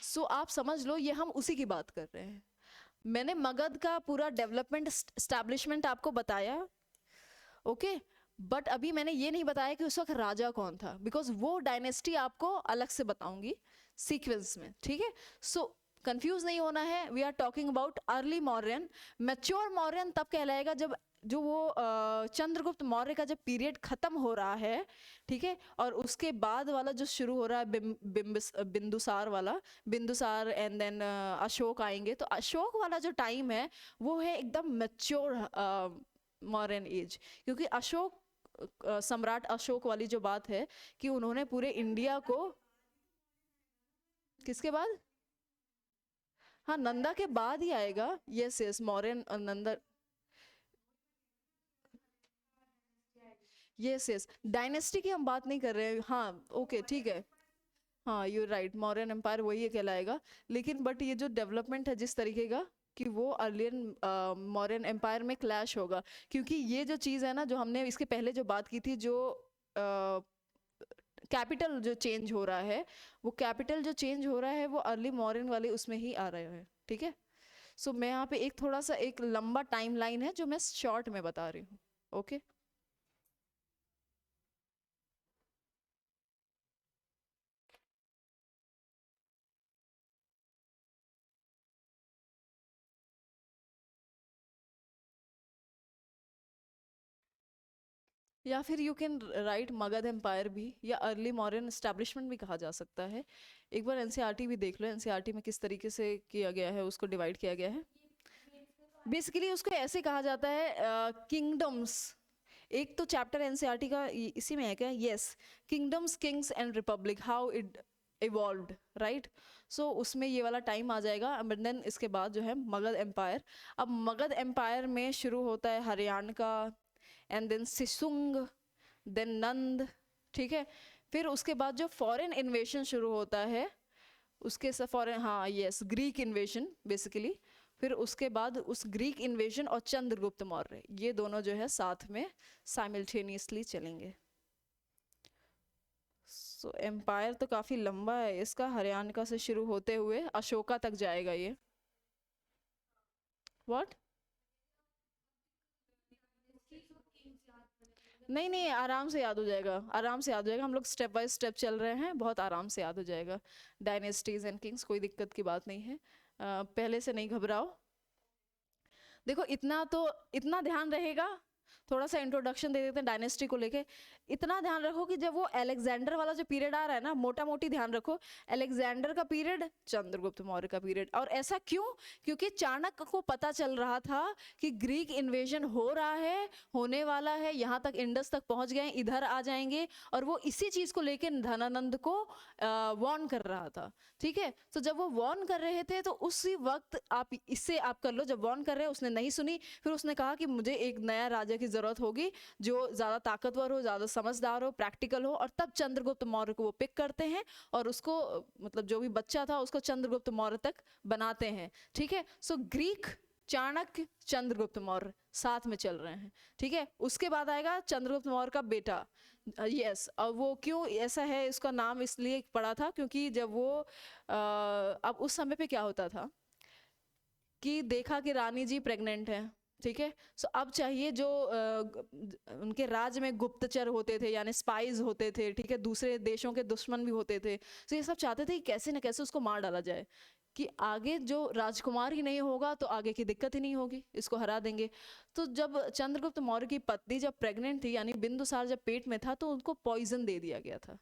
Speaker 1: सो आप समझ लो ये हम उसी की बात कर रहे हैं. मैंने मगध का पूरा डेवलपमेंट स्टैब्लिशमेंट आपको बताया. ओके, बट अभी मैंने ये नहीं बताया कि उस वक्त राजा कौन था, बिकॉज वो डायनेस्टी आपको अलग से बताऊंगी सीक्वेंस में. ठीक है, सो कंफ्यूज नहीं होना है. We are talking about early Mauryan. Mature Mauryan तब कहलाएगा जब जो वो चंद्रगुप्त मौर्य का जब पीरियड खत्म हो रहा है. ठीक है, और उसके बाद वाला जो शुरू हो रहा है बिंदुसार वाला, बिंदुसार एंड देन अशोक आएंगे. तो अशोक वाला जो टाइम है वो है एकदम मैच्योर मॉडर्न एज. क्योंकि अशोक सम्राट अशोक वाली जो बात है कि उन्होंने पूरे इंडिया को, किसके बाद, हाँ नंदा के बाद ही आएगा. Yes yes, Mauryan Nanda. Yes yes, dynasty की हम बात नहीं कर रहे हैं. हाँ ओके ठीक है, हाँ यू राइट, मौर्यन एम्पायर वही कहलाएगा. लेकिन बट ये जो डेवलपमेंट है जिस तरीके का, कि वो अर्लियन मौर्यन एम्पायर में क्लैश होगा. क्योंकि ये जो चीज़ है ना, जो हमने इसके पहले जो बात की थी, जो कैपिटल जो चेंज हो रहा है, वो कैपिटल जो चेंज हो रहा है वो अर्ली मॉडर्न वाले उसमें ही आ रहे हैं. ठीक है, सो मैं यहाँ पे एक थोड़ा सा एक लंबा टाइमलाइन है जो मैं शॉर्ट में बता रही हूँ. ओके, या फिर you can write Magadh empire भी, या अर्ली मॉडर्न एस्टैब्लिशमेंट भी कहा जा सकता है. एक बार एनसीईआरटी भी देख लो, एनसीईआरटी में किस तरीके से किया गया है, उसको डिवाइड किया गया है. बेसिकली उसको ऐसे कहा जाता है किंगडम्स. एक तो चैप्टर एनसीईआरटी का इसी में है क्या, yes, kingdoms, kings and republic, how it evolved, right. So उसमें ये वाला टाइम आ जाएगा। बट देन इसके बाद जो है मगध एम्पायर। अब मगध एम्पायर में शुरू होता है हरियाणा का, एंड देन सिसुंग, देन नंद, ठीक है। फिर उसके बाद जो फॉरेन इन्वेशन शुरू होता है, उसके से फॉरेन, हाँ यस, ग्रीक इन्वेशन बेसिकली। फिर उसके बाद उस ग्रीक इन्वेशन और चंद्रगुप्त मौर्य, ये दोनों जो है साथ में साइमल्टेनियसली चलेंगे। सो एम्पायर तो काफ़ी लंबा है इसका, हरियाणा से शुरू होते हुए अशोका तक जाएगा ये। व्हाट? नहीं नहीं, आराम से याद हो जाएगा, आराम से याद हो जाएगा। हम लोग स्टेप बाय स्टेप चल रहे हैं, बहुत आराम से याद हो जाएगा। डायनेस्टीज एंड किंग्स, कोई दिक्कत की बात नहीं है। पहले से नहीं घबराओ। देखो इतना तो, इतना ध्यान रहेगा। थोड़ा सा इंट्रोडक्शन दे देते हैं डायनेस्टी को लेके। इतना ध्यान रखो कि जब वो अलेक्जेंडर वाला जो पीरियड आ रहा है ना, मोटा मोटी ध्यान रखो, अलेक्जेंडर का पीरियड, चंद्रगुप्त मौर्य का पीरियड। और ऐसा क्यों? क्योंकि चाणक्य को पता चल रहा था कि ग्रीक इन्वेजन हो रहा है, होने वाला है, यहाँ तक इंडस तक पहुंच गए, इधर आ जाएंगे। और वो इसी चीज को लेके धनानंद को वॉर्न कर रहा था, ठीक है। तो जब वो वॉर्न कर रहे थे तो उसी वक्त आप इससे आप कर लो, जब वॉर्न कर रहे हैं उसने नहीं सुनी, फिर उसने कहा कि मुझे एक नया राजा की जरूरत होगी जो ज्यादा ताकतवर हो, ज्यादा समझदार हो, प्रैक्टिकल हो। और तब चंद्रगुप्त मौर्य को वो पिक करते हैं और उसको, मतलब जो भी बच्चा था उसको चंद्रगुप्त मौर्य तक बनाते हैं, ठीक है। सो ग्रीक, चाणक्य, चंद्रगुप्त मौर्य साथ में चल रहे हैं, ठीक है। उसके बाद आएगा चंद्रगुप्त मौर्य का बेटा, यस। और वो क्यों ऐसा है, इसका नाम इसलिए पड़ा था क्योंकि जब वो अब उस समय पे क्या होता था कि देखा कि रानी जी प्रेग्नेंट है, ठीक है। सो अब चाहिए जो उनके राज्य में गुप्तचर होते थे, यानी स्पाइज होते थे, ठीक है, दूसरे देशों के दुश्मन भी होते थे। तो ये सब चाहते थे कि कैसे न कैसे उसको मार डाला जाए, कि आगे जो राजकुमार ही नहीं होगा तो आगे की दिक्कत ही नहीं होगी, इसको हरा देंगे। तो जब चंद्रगुप्त मौर्य की पत्नी जब प्रेग्नेंट थी, यानी बिंदुसार जब पेट में था, तो उनको पॉइजन दे दिया गया था,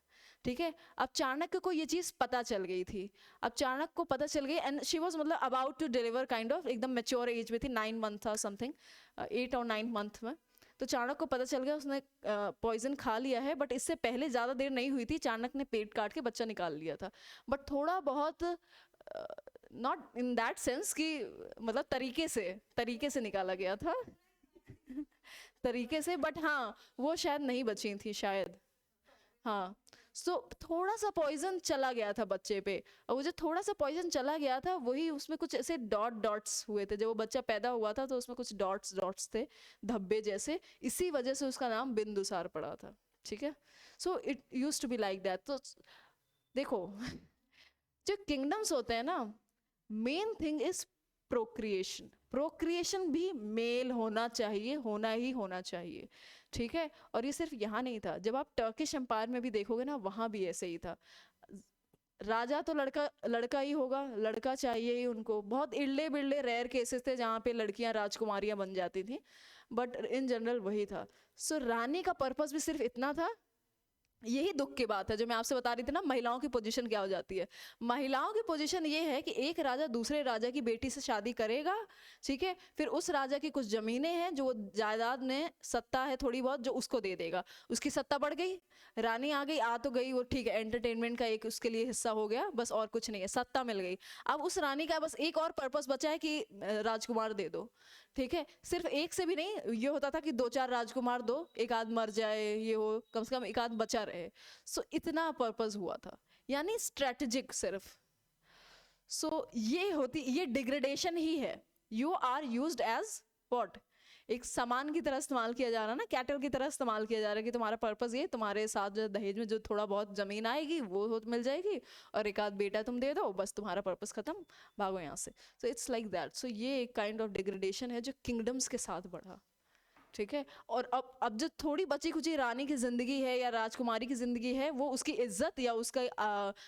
Speaker 1: ठीक है। अब चाणक्य को ये चीज पता चल गई थी। अब चाणक्य को पता चल गई, एंड शी वाज मतलब about to deliver, kind of एकदम मेच्योर एज में थी, 9 मंथ था समथिंग, 8 और 9 मंथ में। तो चाणक्य को पता चल गया, उसने पॉइजन खा लिया है। बट इससे पहले ज्यादा देर नहीं हुई थी, चाणक्य ने पेट काट के बच्चा निकाल लिया था। बट थोड़ा बहुत, नॉट इन दैट सेंस कि मतलब तरीके से निकाला गया था तरीके से, बट हाँ वो शायद नहीं बची थी शायद, हाँ। सो थोड़ा सा पॉइजन चला गया था बच्चे पे, और वो जो थोड़ा सा पॉइजन चला गया था, वही उसमें कुछ ऐसे डॉट डॉट्स हुए थे। जब वो बच्चा पैदा हुआ था तो उसमें कुछ डॉट्स डॉट्स थे, धब्बे जैसे, इसी वजह से उसका नाम बिंदुसार पड़ा था, ठीक है। So it used to be like that. तो देखो जो किंगडम्स होते हैं ना, main thing is procreation. Procreation भी मेल होना चाहिए, होना ही होना चाहिए, ठीक है। और ये सिर्फ यहाँ नहीं था, जब आप टर्किश एम्पायर में भी देखोगे ना, वहां भी ऐसे ही था। राजा तो लड़का लड़का ही होगा, लड़का चाहिए ही उनको। बहुत इल्ले बिल्ले रेयर केसेस थे जहाँ पे लड़कियां राजकुमारियां बन जाती थी, बट इन जनरल वही था। सो रानी का पर्पस भी सिर्फ इतना था। यही दुख की बात है जो मैं आपसे बता रही थी ना, महिलाओं की पोजीशन क्या हो जाती है। महिलाओं की पोजीशन ये है कि एक राजा दूसरे राजा की बेटी से शादी करेगा, ठीक है। फिर उस राजा की कुछ जमीनें हैं, जो जायदाद में सत्ता है थोड़ी बहुत, जो उसको दे देगा। उसकी सत्ता बढ़ गई, रानी आ गई, आ तो गई वो, ठीक है, एंटरटेनमेंट का एक उसके लिए हिस्सा हो गया, बस और कुछ नहीं है, सत्ता मिल गई। अब उस रानी का बस एक और पर्पस बचा है कि राजकुमार दे दो, ठीक है। सिर्फ एक से भी नहीं, ये होता था कि 2-4 राजकुमार दो, एक आध मर जाए, ये हो, कम से कम एक आध बचा रहे। सो इतना पर्पस हुआ था, यानी स्ट्रेटेजिक सिर्फ। सो ये डिग्रेडेशन ही है। You are used as what, एक सामान की तरह इस्तेमाल किया जा रहा है ना, कैटल की तरह इस्तेमाल किया जा रहा है, कि तुम्हारा पर्पस ये, तुम्हारे साथ जो दहेज में जो थोड़ा बहुत जमीन आएगी वो मिल जाएगी, और एक आध बेटा तुम दे दो, बस तुम्हारा पर्पस खत्म, भागो यहाँ से। So it's like that. So ये एक काइंड ऑफ डिग्रेडेशन है जो किंगडम्स के साथ बढ़ा, ठीक है। और अब जो थोड़ी बची खुची रानी की जिंदगी है या राजकुमारी की जिंदगी है, वो उसकी इज्जत या उसका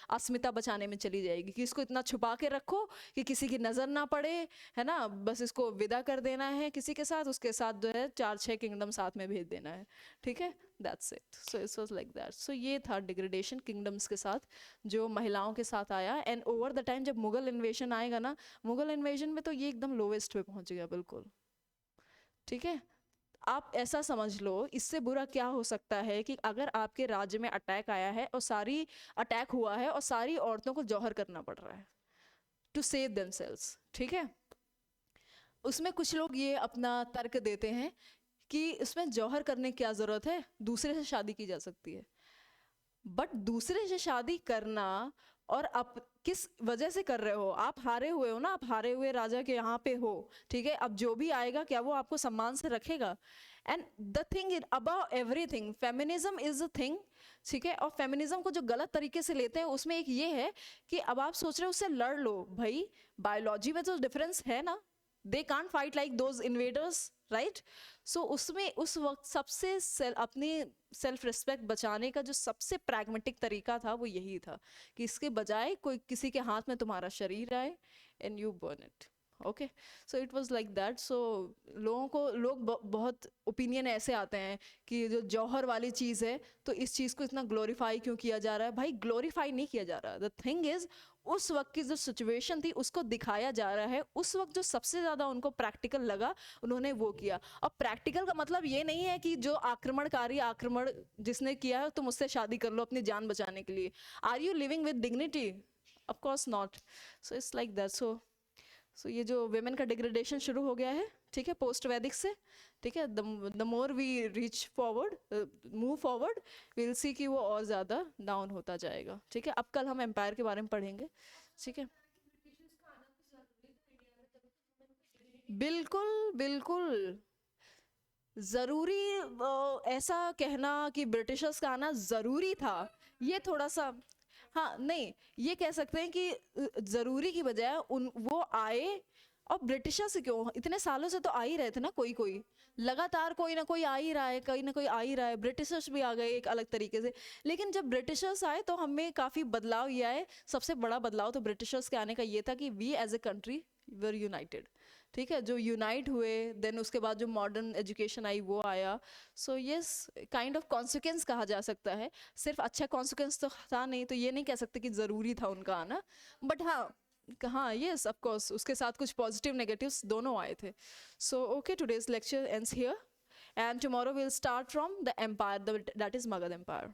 Speaker 1: अस्मिता बचाने में चली जाएगी, कि इसको इतना छुपा के रखो कि किसी की नजर ना पड़े, है ना, बस इसको विदा कर देना है किसी के साथ, उसके साथ जो है 4-6 किंगडम साथ में भेज देना है, ठीक है। That's it. So it was like that. So ये था डिग्रेडेशन किंगडम्स के साथ, जो महिलाओं के साथ आया। एंड ओवर द टाइम जब मुगल इन्वेशन आएगा ना, मुगल इन्वेशन में तो ये एकदम लोवेस्ट पे पहुंच गया बिल्कुल, ठीक है। आप ऐसा समझ लो, इससे बुरा क्या हो सकता है कि अगर आपके राज्य में अटैक आया है और सारी अटैक हुआ है और सारी औरतों को जौहर करना पड़ रहा है टू सेव देमसेल्व्स, ठीक है। उसमें कुछ लोग ये अपना तर्क देते हैं कि इसमें जौहर करने की क्या ज़रूरत है, दूसरे से शादी की जा सकती है। बट दूसरे से शादी करना, और आप किस वजह से कर रहे हो, आप हारे हुए हो ना, आप हारे हुए राजा के यहाँ पे हो, ठीक है। अब जो भी आएगा क्या वो आपको सम्मान से रखेगा? And the thing is about everything, feminism is a thing, ठीक है। और फेमिनिज्म को जो गलत तरीके से लेते हैं उसमें एक ये है कि अब आप सोच रहे हो उससे लड़ लो, भाई बायोलॉजी में तो डिफरेंस है ना, they can't fight like those invaders, right. So उसमें उस वक्त सबसे अपनी सेल्फ रिस्पेक्ट बचाने का जो सबसे प्रैग्मेटिक तरीका था वो यही था कि इसके बजाय कोई किसी के हाथ में तुम्हारा शरीर आए and you burn it, okay. So it was like that. So लोग बहुत ओपिनियन ऐसे आते हैं कि जो जौहर वाली चीज़ है तो इस चीज़ को इतना ग्लोरीफाई क्यों किया जा रहा है? भाई ग्लोरीफाई नहीं किया जा रहा, द थिंग इज उस वक्त की जो सिचुएशन थी उसको दिखाया जा रहा है। उस वक्त जो सबसे ज़्यादा उनको प्रैक्टिकल लगा उन्होंने वो किया। अब प्रैक्टिकल का मतलब ये नहीं है कि जो आक्रमण जिसने किया है तुम उससे शादी कर लो अपनी जान बचाने के लिए। Are you living with dignity? Of course not. So it's like that. So ये जो वेमेन का डिग्रेडेशन शुरू हो गया है, ठीक है, पोस्ट वैदिक से, ठीक है, the more we reach forward, move forward, will see कि वो और ज़्यादा डाउन होता जाएगा, ठीक है। अब कल हम एम्पायर के बारे में पढ़ेंगे, ठीक है। बिल्कुल बिल्कुल ज़रूरी, ऐसा कहना कि ब्रिटिशर्स का आना ज़रूरी था, ये थोड़ा सा, हाँ नहीं, ये कह सकते हैं कि ज़रूरी की बजाय उन वो आए। और ब्रिटिशर्स क्यों, इतने सालों से तो आ ही रहे थे ना, कोई कोई लगातार कोई ना कोई आ ही रहा है, कहीं ना कोई आ ही रहा है। ब्रिटिशर्स भी आ गए एक अलग तरीके से, लेकिन जब ब्रिटिशर्स आए तो हमें काफ़ी बदलाव ये आए। सबसे बड़ा बदलाव तो ब्रिटिशर्स के आने का ये था कि we as a country were united, ठीक है, जो यूनाइट हुए। देन उसके बाद जो मॉडर्न एजुकेशन आई वो आया। So yes, kind of consequence कहा जा सकता है। सिर्फ अच्छा कॉन्सिक्वेंस तो था नहीं, तो ये नहीं कह सकते कि ज़रूरी था उनका आना। बट हाँ यस ऑफ कोर्स उसके साथ कुछ पॉजिटिव नेगेटिव्स दोनों आए थे। So okay, today's lecture ends here and tomorrow will start from the empire, that is Magadha empire.